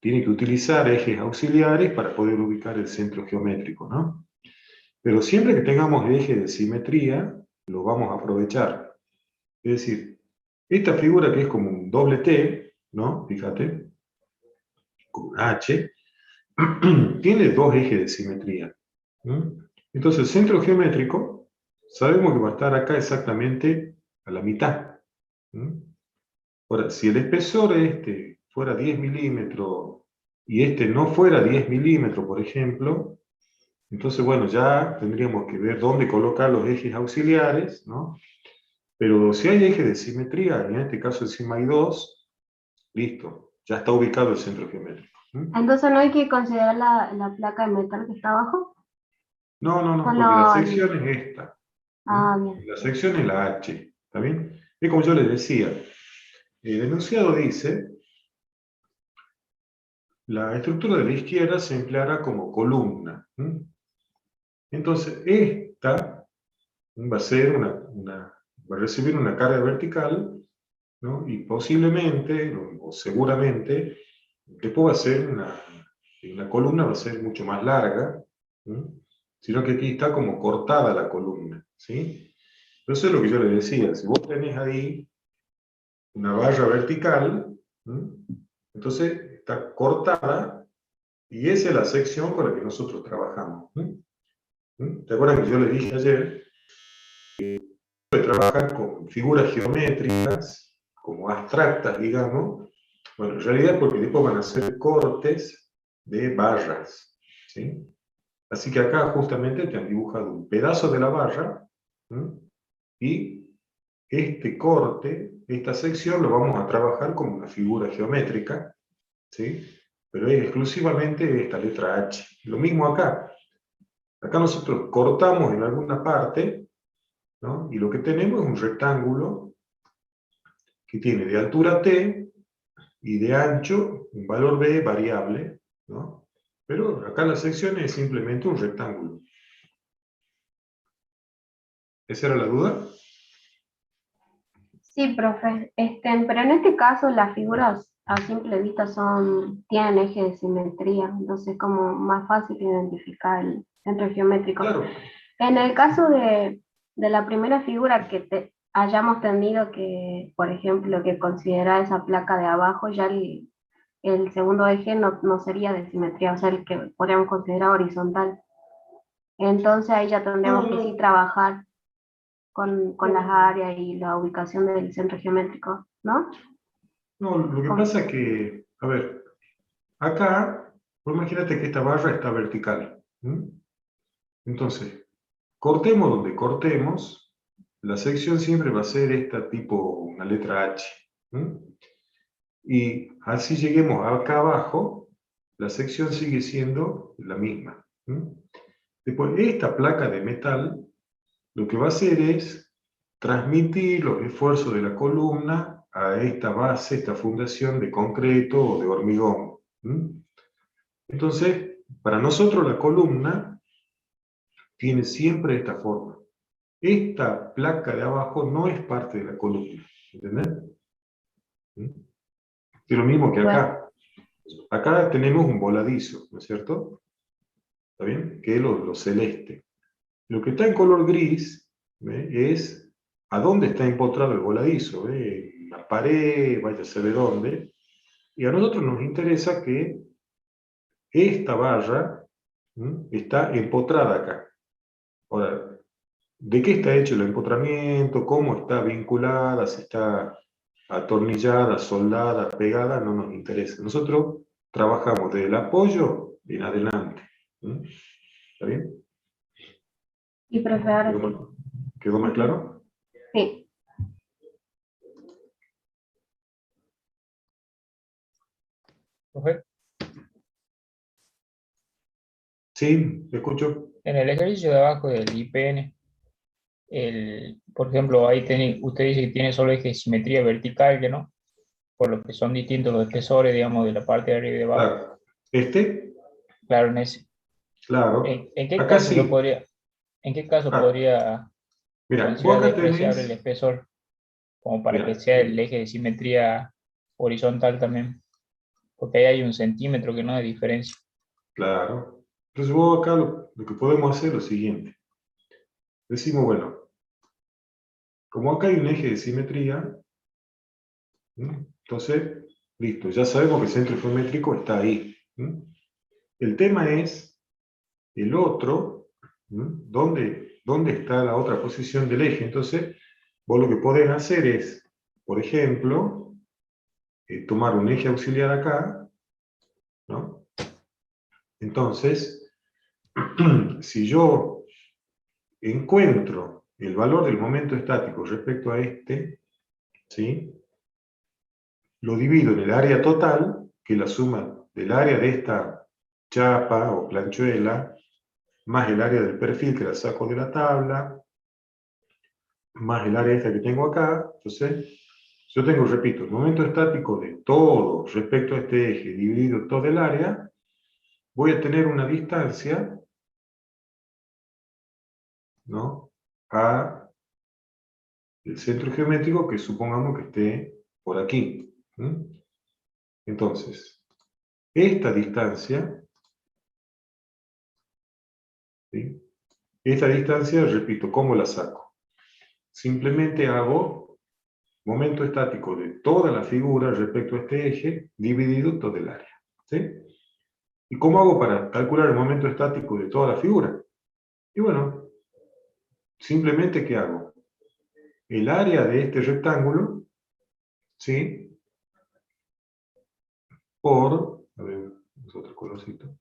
tiene que utilizar ejes auxiliares para poder ubicar el centro geométrico, ¿no? Pero siempre que tengamos eje de simetría, lo vamos a aprovechar. Es decir, esta figura que es como un doble T, ¿no? Fíjate, con un H, tiene dos ejes de simetría. Entonces el centro geométrico, sabemos que va a estar acá exactamente a la mitad. Ahora, si el espesor este fuera 10 milímetros y este no fuera 10 milímetros, por ejemplo, entonces, bueno, ya tendríamos que ver dónde colocar los ejes auxiliares, ¿no? Pero si hay eje de simetría, en este caso encima hay dos, listo, ya está ubicado el centro geométrico. Entonces no hay que considerar la placa de metal que está abajo. No, porque Solo la sección es esta. Ah, bien. La sección es la H, ¿está bien? Es como yo les decía, el enunciado dice, la estructura de la izquierda se empleará como columna. Entonces, esta va a ser va a recibir una carga vertical, ¿no? Y posiblemente, o seguramente, después va a ser la columna va a ser mucho más larga, sino que aquí está como cortada la columna, ¿sí? Eso es lo que yo le decía, si vos tenés ahí una barra vertical, entonces está cortada, y esa es la sección con la que nosotros trabajamos. ¿Te acuerdas que yo les dije ayer? De trabajar con figuras geométricas, como abstractas, digamos, bueno, en realidad porque después van a hacer cortes de barras, ¿sí? Así que acá justamente te han dibujado un pedazo de la barra, y este corte, esta sección, lo vamos a trabajar como una figura geométrica, ¿sí? Pero es exclusivamente esta letra H. Lo mismo acá. Acá nosotros cortamos en alguna parte, ¿no? Y lo que tenemos es un rectángulo que tiene de altura T y de ancho un valor B variable, ¿no? Pero acá la sección es simplemente un rectángulo. ¿Esa era la duda? Sí, profe. Pero en este caso las figuras a simple vista tienen eje de simetría, entonces es como más fácil identificar el centro geométrico. Claro. En el caso de la primera figura que hayamos tenido que, por ejemplo, que considerar esa placa de abajo, ya el segundo eje no sería de simetría, o sea, el que podríamos considerar horizontal. Entonces ahí ya tendríamos que sí trabajar con las áreas y la ubicación del centro geométrico, ¿no? No, lo que pasa es que, a ver, acá, pues imagínate que esta barra está vertical. Entonces, cortemos donde cortemos, la sección siempre va a ser esta tipo, una letra H. Y así lleguemos acá abajo, la sección sigue siendo la misma. Después, esta placa de metal, lo que va a hacer es transmitir los esfuerzos de la columna a esta base, esta fundación de concreto o de hormigón. Entonces, para nosotros la columna tiene siempre esta forma. Esta placa de abajo no es parte de la columna, ¿entendés? Es lo mismo que acá. Acá tenemos un voladizo, ¿no es cierto? ¿Está bien? Que es lo celeste. Lo que está en color gris, es a dónde está empotrado el voladizo, en la pared, vaya a saber dónde. Y a nosotros nos interesa que esta barra está empotrada acá. Ahora, de qué está hecho el empotramiento, cómo está vinculada, si está atornillada, soldada, pegada, no nos interesa. Nosotros trabajamos desde el apoyo en adelante. ¿Mm? ¿Está bien? Y profe, ahora ¿Quedó sí. más, quedó más claro? Sí. Profe, Sí, te escucho. en el ejercicio de abajo del IPN, por ejemplo, ahí usted dice que tiene solo eje de simetría vertical, que no, por lo que son distintos los espesores, digamos, de la parte de arriba y de abajo. Claro. Este, Claro, en ese. claro. ¿En qué Acá caso sí. en qué caso Ah, podría mira, vos considerar acá despreciable el tenés, espesor como para que mira, sea el eje de simetría horizontal también? Porque ahí hay 1 centímetro que no de diferencia. claro. Entonces vos acá lo que podemos hacer es lo siguiente. Decimos, bueno, como acá hay un eje de simetría, entonces, listo, ya sabemos que el centro geométrico está ahí. El tema es el otro, ¿dónde está la otra posición del eje? Entonces, vos lo que podés hacer es, por ejemplo, tomar un eje auxiliar acá, ¿no? Entonces, si yo encuentro el valor del momento estático respecto a este, ¿sí? Lo divido en el área total, que es la suma del área de esta chapa o planchuela, más el área del perfil que la saco de la tabla, más el área esta que tengo acá. Entonces, yo tengo, repito, el momento estático de todo respecto a este eje dividido todo el área, voy a tener una distancia, ¿no?, a el centro geométrico que supongamos que esté por aquí. Entonces, esta distancia, ¿sí? Esta distancia, repito, ¿cómo la saco? Simplemente hago momento estático de toda la figura respecto a este eje dividido todo el área. ¿Sí? ¿Y cómo hago para calcular el momento estático de toda la figura? Y bueno, simplemente ¿qué hago? El área de este rectángulo, ¿sí?, por, a ver, es otro colorcito.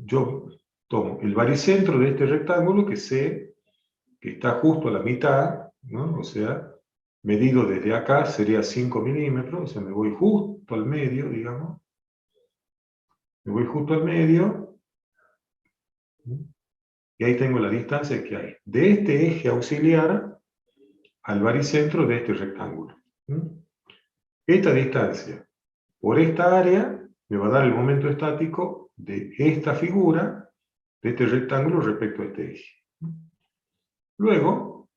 Yo tomo el baricentro de este rectángulo que sé que está justo a la mitad, ¿no? O sea, medido desde acá sería 5 milímetros, o sea, me voy justo al medio, digamos. Me voy justo al medio, y ahí tengo la distancia que hay de este eje auxiliar al baricentro de este rectángulo. Esta distancia por esta área me va a dar el momento estático de esta figura, de este rectángulo respecto a este eje. Luego,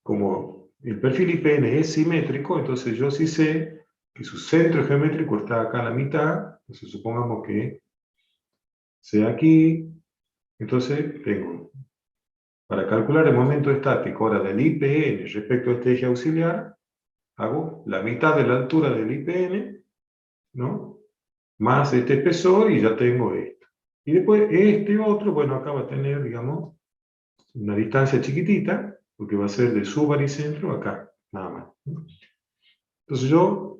como el perfil IPN es simétrico, entonces yo sí sé que su centro geométrico está acá a la mitad, entonces supongamos que sea aquí, entonces tengo, para calcular el momento estático ahora del IPN respecto a este eje auxiliar, hago la mitad de la altura del IPN, ¿no?, más este espesor y ya tengo esto. Y después este otro, bueno, acá va a tener, digamos, una distancia chiquitita, porque va a ser de su baricentro acá, nada más. Entonces yo,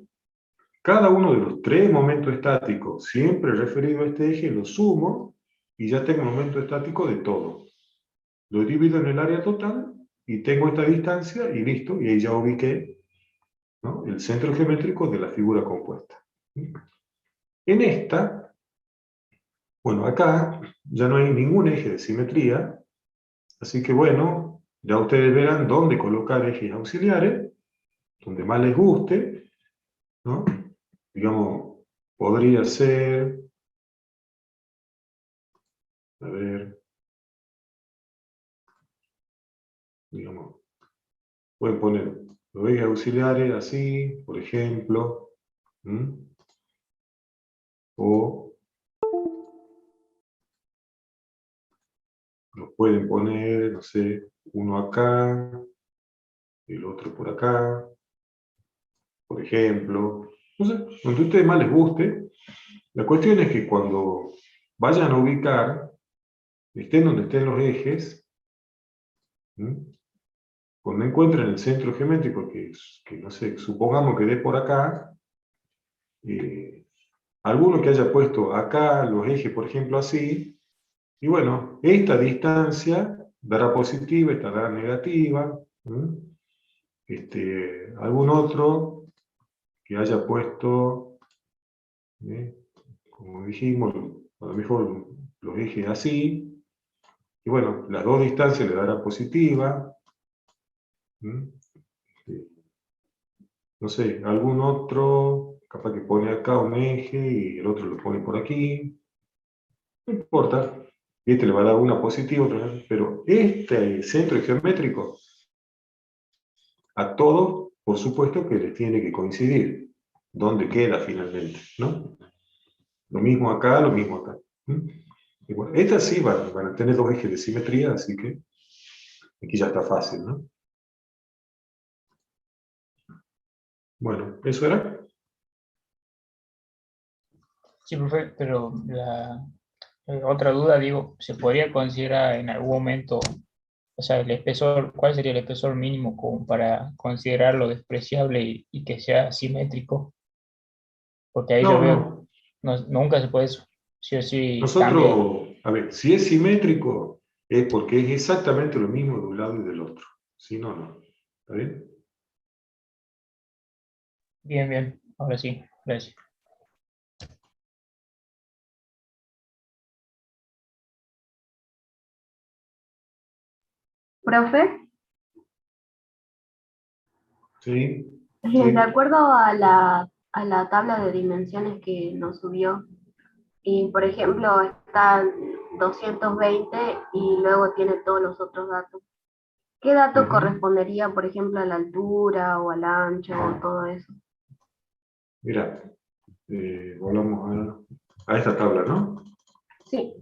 cada uno de los tres momentos estáticos, siempre referido a este eje, lo sumo y ya tengo el momento estático de todo. Lo divido en el área total y tengo esta distancia y listo, y ahí ya ubiqué, ¿no?, el centro geométrico de la figura compuesta. En esta, bueno, acá ya no hay ningún eje de simetría, así que bueno, ya ustedes verán dónde colocar ejes auxiliares, donde más les guste, ¿no? Digamos, podría ser, a ver, digamos, pueden poner los ejes auxiliares así, por ejemplo, o los pueden poner, no sé, uno acá, el otro por acá, por ejemplo, no sé, donde a ustedes más les guste. La cuestión es que cuando vayan a ubicar estén donde estén los ejes, cuando encuentren el centro geométrico, que no sé, supongamos que dé por acá, alguno que haya puesto acá los ejes, por ejemplo, así, y bueno, esta distancia dará positiva, esta dará negativa. Algún otro que haya puesto, como dijimos, a lo mejor los ejes así, y bueno, las dos distancias le dará positiva. No sé, algún otro, capaz que pone acá un eje y el otro lo pone por aquí. No importa. Este le va a dar una positiva, otra, pero este centro geométrico, a todos, por supuesto que les tiene que coincidir. ¿Dónde queda finalmente? ¿No? Lo mismo acá, lo mismo acá. Y bueno, estas sí van a tener dos ejes de simetría, así que aquí ya está fácil, ¿no? Bueno, ¿eso era? Sí, profe, pero otra duda, digo, ¿se podría considerar en algún momento, o sea, el espesor, cuál sería el espesor mínimo como para considerarlo despreciable y que sea simétrico? Porque ahí yo No, veo, no. nunca se puede eso, sí o sí cambia. Nosotros, a ver, si es simétrico, es porque es exactamente lo mismo de un lado y del otro. Si no, no. ¿Está bien? Bien, bien, ahora sí, gracias. Profe, Sí, de sí. acuerdo a la tabla de dimensiones que nos subió, y por ejemplo está 220 y luego tiene todos los otros datos. ¿Qué dato Ujú. correspondería, por ejemplo, a la altura o al ancho o todo eso? Mira, volvamos a esta tabla, ¿no? Sí.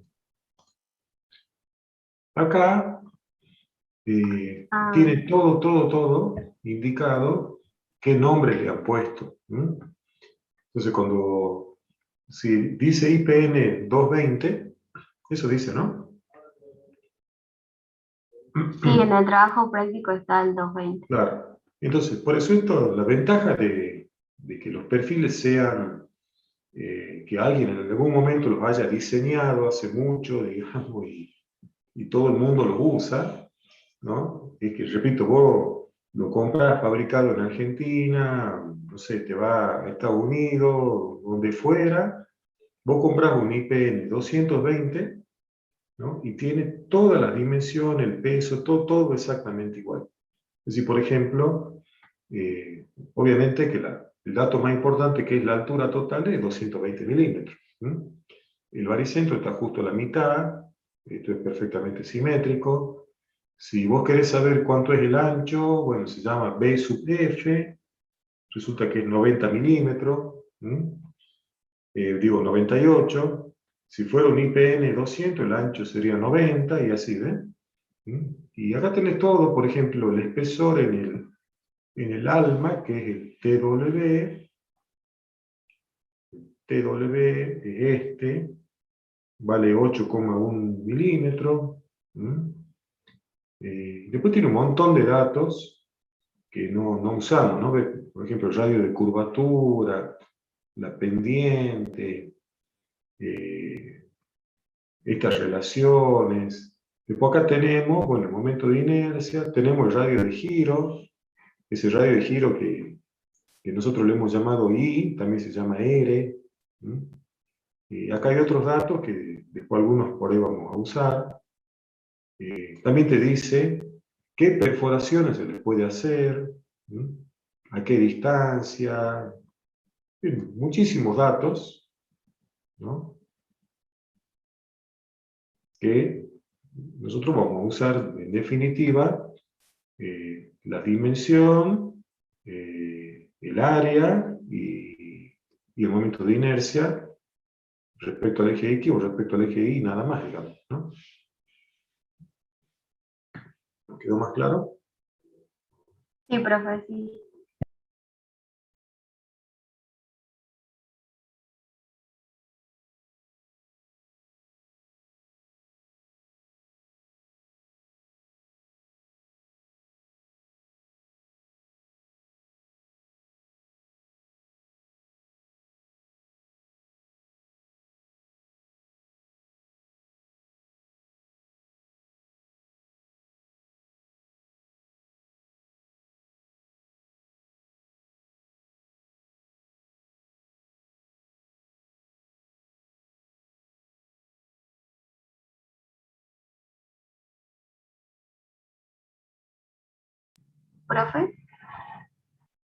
Acá Ah, tiene todo indicado qué nombre le han puesto. Entonces, si dice IPN 220, eso dice, ¿no? sí, en el trabajo práctico está el 220. Claro. Entonces, por eso la ventaja de que los perfiles sean, que alguien en algún momento los haya diseñado hace mucho, digamos, y todo el mundo los usa, ¿no? Es que, repito, vos lo compras fabricado en Argentina, no sé, te va a Estados Unidos, donde fuera, vos compras un IPN 220, ¿no? Y tiene todas las dimensiones, el peso, todo exactamente igual. Es decir, por ejemplo, obviamente que el dato más importante, que es la altura total, es 220 milímetros. El baricentro está justo a la mitad, esto es perfectamente simétrico. Si vos querés saber cuánto es el ancho, bueno, se llama B sub F, resulta que es 90 milímetros, digo 98. Si fuera un IPN 200, el ancho sería 90 y así, ¿ves? Y acá tenés todo, por ejemplo, el espesor en el alma, que es el TW es vale 8,1 milímetros. Después tiene un montón de datos que no usamos, ¿no? Por ejemplo, el radio de curvatura, la pendiente, eh, estas relaciones. Después acá tenemos, bueno, el momento de inercia, tenemos el radio de giro, ese radio de giro que nosotros le hemos llamado I, también se llama R. Y acá hay otros datos que después algunos por ahí vamos a usar. También te dice qué perforaciones se les puede hacer, a qué distancia, muchísimos datos, ¿no? Que nosotros vamos a usar en definitiva la dimensión, el área y el momento de inercia respecto al eje X o respecto al eje Y, nada más, digamos, ¿no? ¿Quedó más claro? sí, profe, sí. Profe,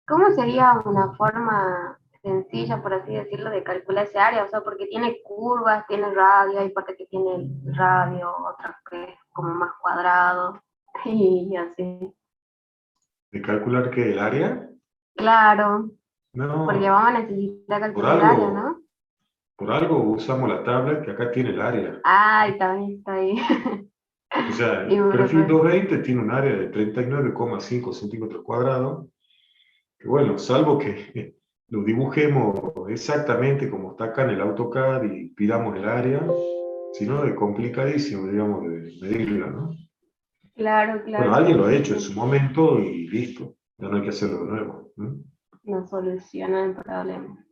¿cómo sería una forma sencilla, por así decirlo, de calcular ese área? O sea, porque tiene curvas, tiene radio, hay parte que tiene el radio, otra que es como más cuadrado, y así. ¿De calcular qué? ¿El área? Claro, porque No, vamos a necesitar por calcular el área, algo, ¿no? por algo usamos la tabla que acá tiene el área. Ay, también está ahí. O sea, Y el perfil profe, 220 tiene un área de 39,5 centímetros cuadrados, que bueno, salvo que lo dibujemos exactamente como está acá en el AutoCAD y pidamos el área, si no es complicadísimo, digamos, de medirla, ¿no? claro, Bueno, claro, alguien lo ha hecho en entonces su momento y listo, ya no hay que hacerlo de nuevo, ¿no? no soluciona el problema.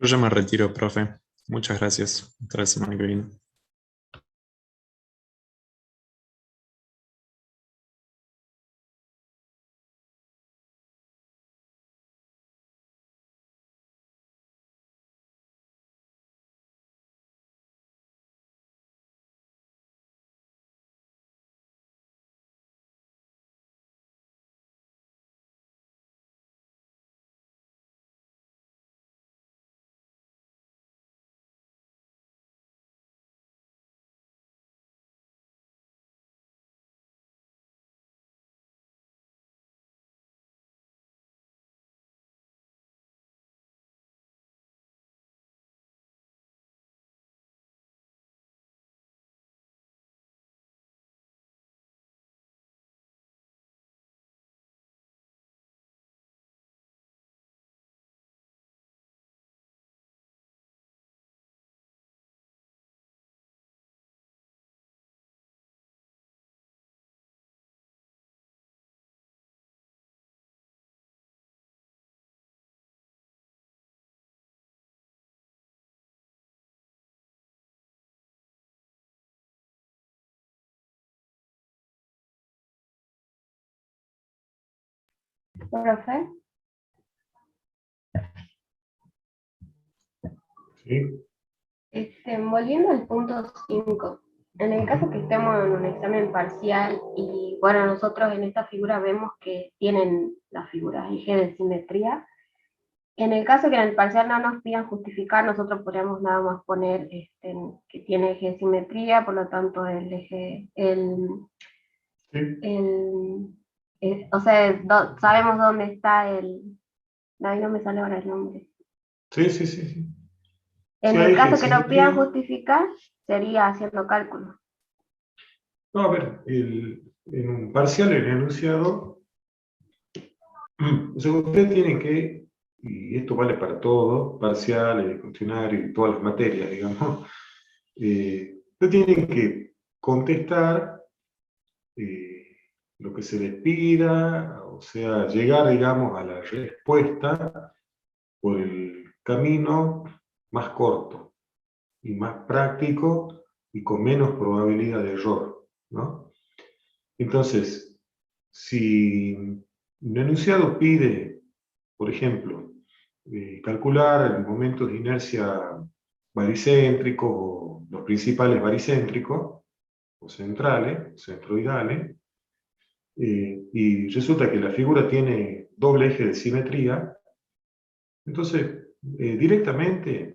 Yo ya me retiro, profe. Muchas gracias. Hasta la semana que viene. Profe, ¿Sí? volviendo al punto 5, en el caso que estemos en un examen parcial y bueno, nosotros en esta figura vemos que tienen las figuras eje de simetría, en el caso que en el parcial no nos pidan justificar, nosotros podríamos nada más poner que tiene eje de simetría, por lo tanto el eje, Sí, o sea, sabemos dónde está ahí no me sale ahora el nombre. sí, sí, sí, sí. Si En hay el eje de caso que nos pidan simetría, justificar, sería haciendo cálculos. no, a ver, en un parcial, el enunciado, o sea, usted tiene que, y esto vale para todo, parciales, cuestionario y todas las materias, digamos, usted tiene que contestar eh, lo que se les pida, o sea, llegar, digamos, a la respuesta por el camino más corto y más práctico y con menos probabilidad de error, ¿no? Entonces, si un enunciado pide, por ejemplo, calcular el momento de inercia baricéntrico o los principales baricéntricos o centrales, centroidales, y resulta que la figura tiene doble eje de simetría, entonces directamente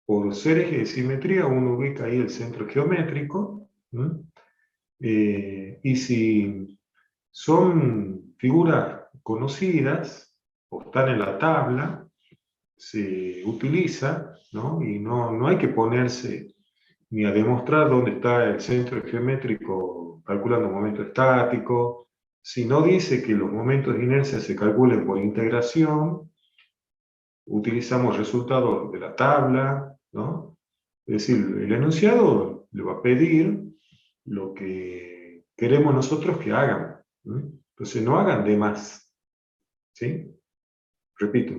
por ser eje de simetría uno ubica ahí el centro geométrico, ¿no? Y si son figuras conocidas, o están en la tabla, se utiliza, ¿no? Y no hay que ponerse ni a demostrar dónde está el centro geométrico calculando un momento estático, si no dice que los momentos de inercia se calculen por integración, utilizamos resultados de la tabla, ¿no? Es decir, el enunciado le va a pedir lo que queremos nosotros que hagan, ¿no? Entonces no hagan de más, ¿sí? Repito,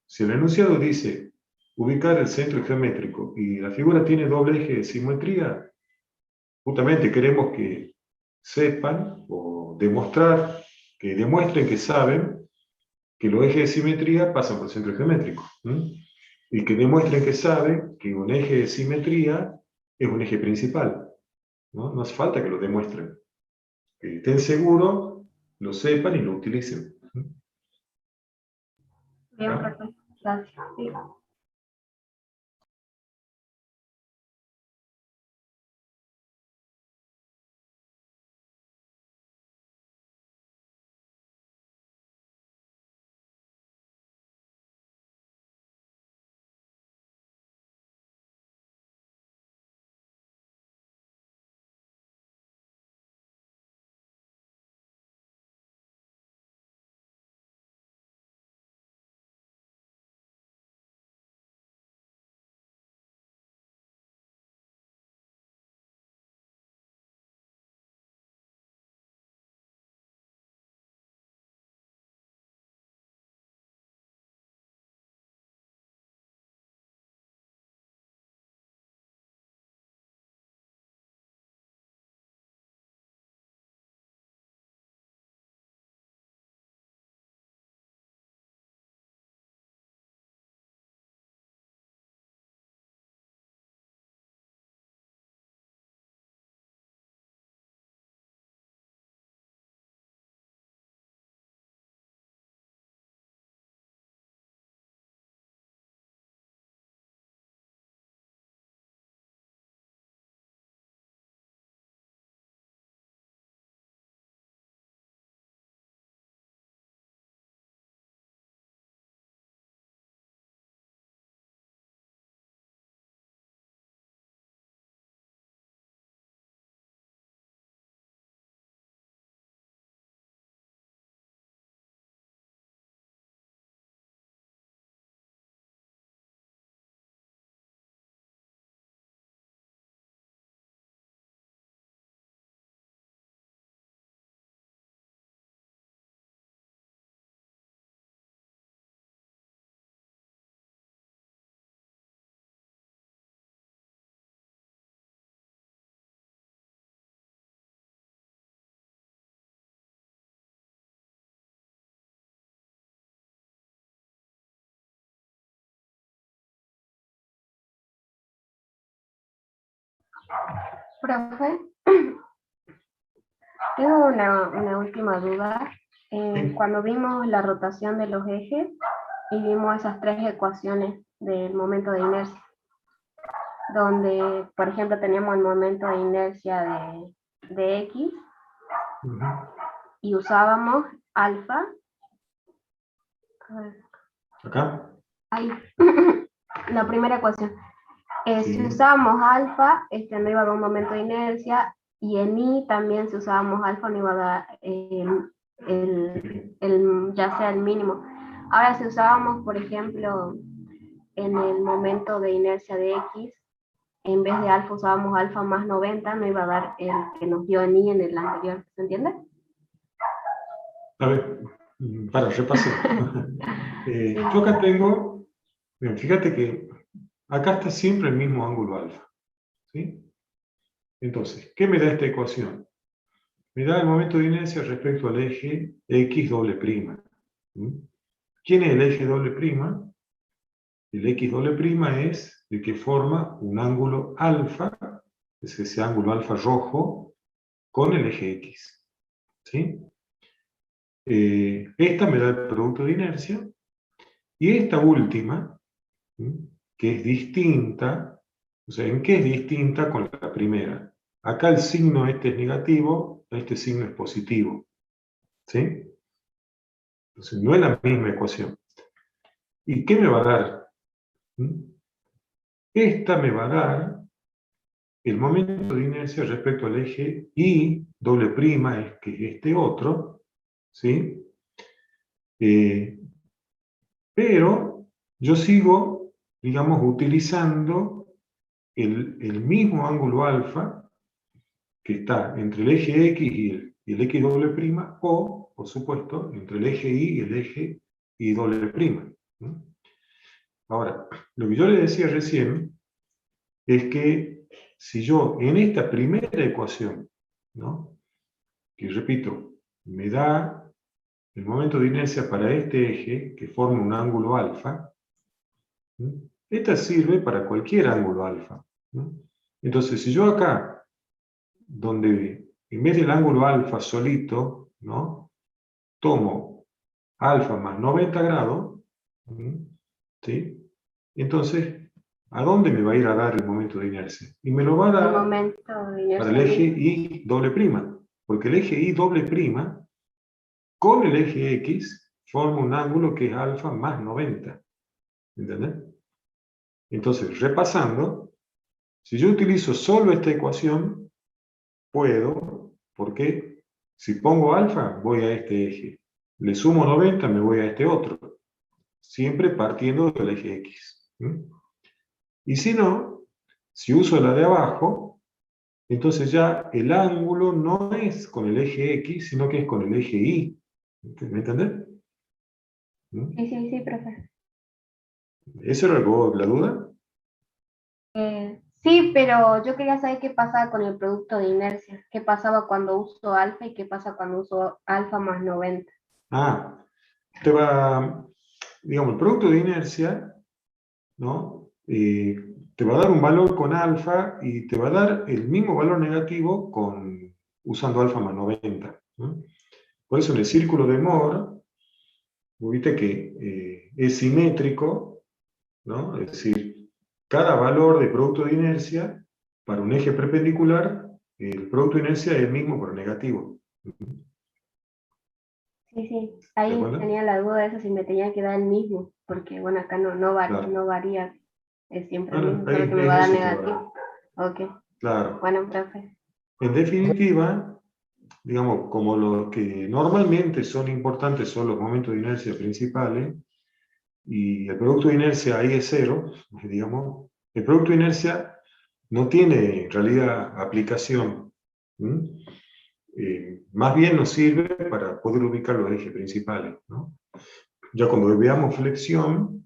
si el enunciado dice ubicar el centro geométrico y la figura tiene doble eje de simetría, justamente queremos que sepan o demostrar, que demuestren que saben que los ejes de simetría pasan por el centro geométrico. Y que demuestren que saben que un eje de simetría es un eje principal. No hace falta que lo demuestren. Que estén seguros, lo sepan y lo utilicen. Bien, ¿Ah? perfecto. Gracias. Sí. Profe, tengo una última duda. Sí. Cuando vimos la rotación de los ejes y vimos esas tres ecuaciones del momento de inercia, donde, por ejemplo, teníamos el momento de inercia de X Ujú. y usábamos alfa. A ver, ¿Acá? ahí, la primera ecuación. Si Sí. usábamos alfa, no iba a dar un momento de inercia, y en I también si usábamos alfa no iba a dar ya sea el mínimo. Ahora si usábamos, por ejemplo, en el momento de inercia de X, en vez de alfa usábamos alfa más 90, no iba a dar el que nos dio en I en el anterior, ¿se entiende? A ver, para, repaso. Yo acá tengo, bien, fíjate que acá está siempre el mismo ángulo alfa, ¿sí? Entonces, ¿qué me da esta ecuación? Me da el momento de inercia respecto al eje X doble prima. ¿Quién es el eje doble prima? El X doble prima es el que forma un ángulo alfa, es ese ángulo alfa rojo, con el eje X. ¿Sí? Esta me da el producto de inercia, y esta última, que es distinta, o sea, ¿en qué es distinta con la primera? Acá el signo este es negativo, este signo es positivo. ¿Sí? Entonces, no es la misma ecuación. ¿Y qué me va a dar? ¿Mm? Esta me va a dar el momento de inercia respecto al eje I doble prima, es que es este otro, ¿sí? Pero yo sigo, digamos, utilizando el mismo ángulo alfa que está entre el eje X y el X doble prima, o, por supuesto, entre el eje Y y el eje Y doble prima. ¿No? Ahora, lo que yo le decía recién es que si yo en esta primera ecuación, ¿no? Que repito, me da el momento de inercia para este eje, que forma un ángulo alfa, ¿no? Esta sirve para cualquier ángulo alfa, ¿no? Entonces, si yo acá, donde en vez del ángulo alfa solito, ¿no? Tomo alfa más 90 grados, ¿sí? Entonces, ¿a dónde me va a ir a dar el momento de inercia? Y me lo va a El dar momento de para inercia el eje mismo. Y doble prima, porque el eje Y doble prima con el eje X forma un ángulo que es alfa más 90. ¿Entendés? Entonces, repasando, si yo utilizo solo esta ecuación, puedo, porque si pongo alfa, voy a este eje. Le sumo 90, me voy a este otro. Siempre partiendo del eje X. Y si no, si uso la de abajo, entonces ya el ángulo no es con el eje X, sino que es con el eje Y. ¿Me entendés? Sí, profe. ¿Eso era la duda? Sí, pero yo quería saber qué pasaba con el producto de inercia. ¿Qué pasaba cuando uso alfa y qué pasa cuando uso alfa más 90? Ah, te va, digamos, el producto de inercia, ¿no? Te va a dar un valor con alfa y te va a dar el mismo valor negativo usando alfa más 90. ¿No? Por eso en el círculo de Moore, viste que es simétrico, ¿no? Es decir, cada valor de producto de inercia para un eje perpendicular, el producto de inercia es el mismo pero negativo. Sí, ¿De ahí acuerdo? tenía la duda de eso si me tenía que dar el mismo, porque bueno, acá Claro. no varía, es siempre No, el no, mismo, solo que me es va a dar eso que va. negativo. Ok, Claro. bueno, profe. En definitiva, digamos, como los que normalmente son importantes son los momentos de inercia principales, y el producto de inercia ahí es cero, digamos, el producto de inercia no tiene en realidad aplicación. Más bien nos sirve para poder ubicar los ejes principales, ¿no? Ya cuando veamos flexión,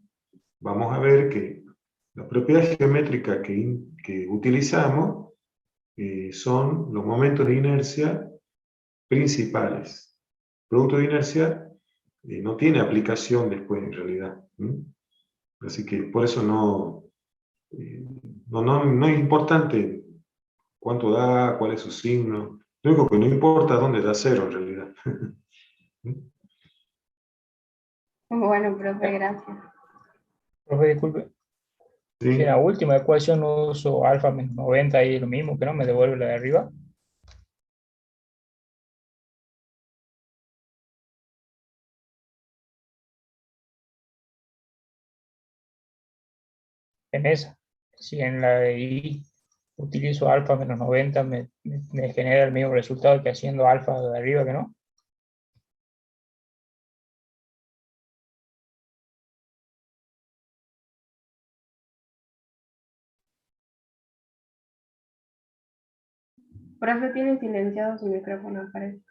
vamos a ver que las propiedades geométricas que utilizamos son los momentos de inercia principales. Producto de inercia no tiene aplicación después en realidad. Así que por eso no es importante cuánto da, cuál es su signo. Lo único que no importa es dónde da cero en realidad. Bueno, profe, gracias. Profe, disculpe. Si en la ¿Sí? última ecuación uso alfa menos 90 y es lo mismo, que no me devuelve la de arriba. En esa. Si en la de I utilizo alfa menos 90, me genera el mismo resultado que haciendo alfa de arriba, que no. Profe tiene silenciado su micrófono, parece.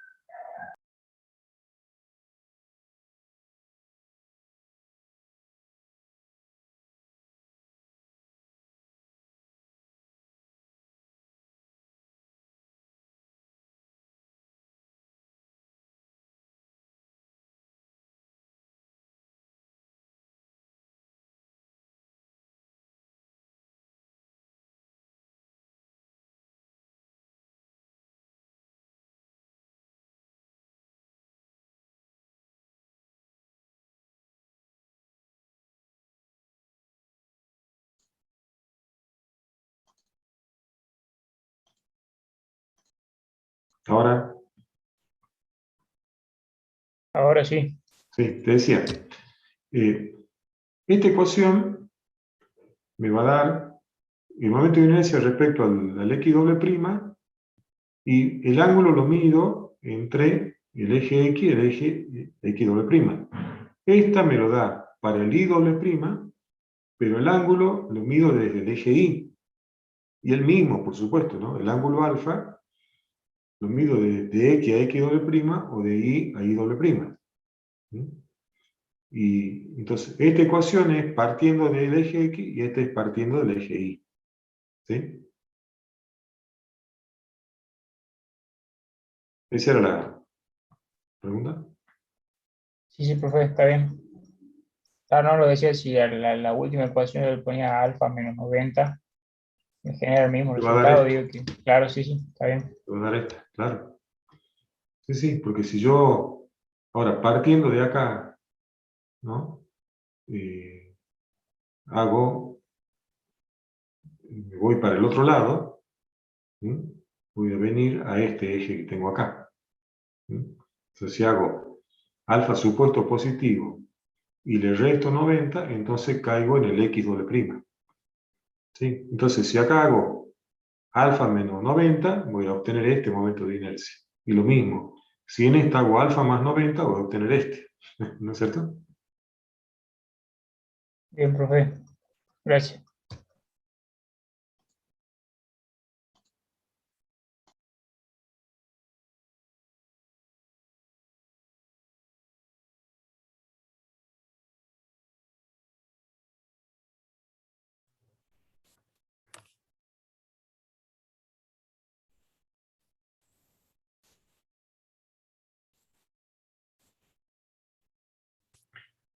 Ahora, Ahora sí. Sí, te decía, esta ecuación me va a dar el momento de inercia respecto al x doble prima, y el ángulo lo mido entre el eje x y el eje x doble prima. Esta me lo da para el y doble prima, pero el ángulo lo mido desde el eje y. Y el mismo, por supuesto, ¿no? El ángulo alfa lo mido de x a x doble prima o de y a y doble prima. ¿Sí? Y entonces, esta ecuación es partiendo del eje x y esta es partiendo del eje y. ¿Sí? Esa era la pregunta. Sí, sí, profe, está bien. Ah, no, lo decía, si a la última ecuación le ponía alfa menos 90, me genera el mismo Te va a dar resultado, esta. digo que, claro, sí, sí, está bien. Te va a dar esta, claro. Sí, sí, porque si yo, ahora partiendo de acá, ¿no? Hago, me voy para el otro lado, ¿sí? Voy a venir a este eje que tengo acá. ¿Sí? Entonces si hago alfa supuesto positivo y le resto 90, entonces caigo en el x doble prima. ¿Sí? Entonces si acá hago alfa menos 90, voy a obtener este momento de inercia. Y lo mismo, si en esta hago alfa más 90, voy a obtener este. ¿No es cierto? Bien, profe, gracias.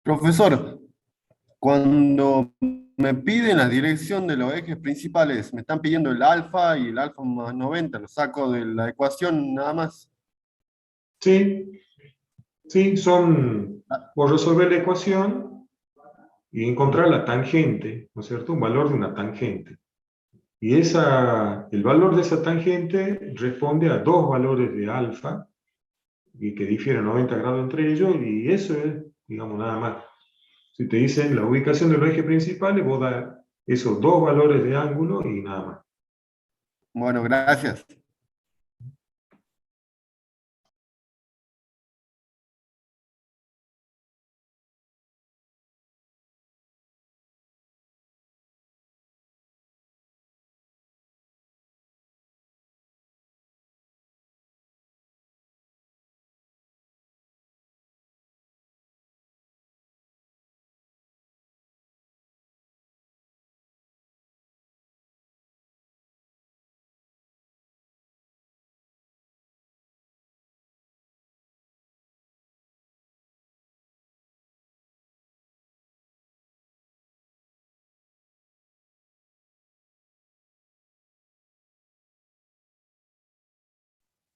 Profesor, cuando me piden la dirección de los ejes principales, me están pidiendo el alfa y el alfa más 90, lo saco de la ecuación nada más. Sí, sí, son por resolver la ecuación y encontrar la tangente, ¿no es cierto? Un valor de una tangente. Y el valor de esa tangente responde a dos valores de alfa, y que difieren 90 grados entre ellos, y eso es, digamos, nada más. Si te dicen la ubicación de los ejes principales, vos das esos dos valores de ángulo y nada más. Bueno, gracias.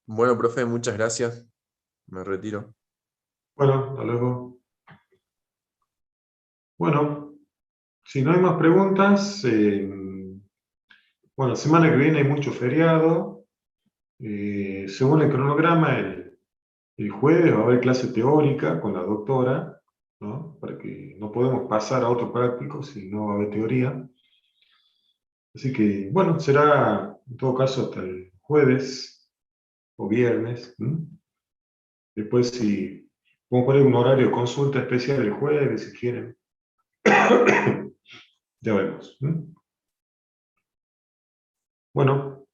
Bueno, profe, muchas gracias. Me retiro. Bueno, hasta luego. Bueno, si no hay más preguntas, bueno, la semana que viene hay mucho feriado. Según el cronograma, el jueves va a haber clase teórica con la doctora, ¿no? Para que no podemos pasar a otro práctico si no va a haber teoría. Así que, bueno, será en todo caso hasta el jueves o viernes. Después, si podemos poner un horario de consulta especial el jueves, si quieren. Ya vemos. Bueno,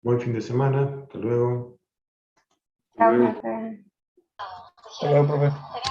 buen fin de semana. Hasta luego. Chao, profe. Hasta luego, profe.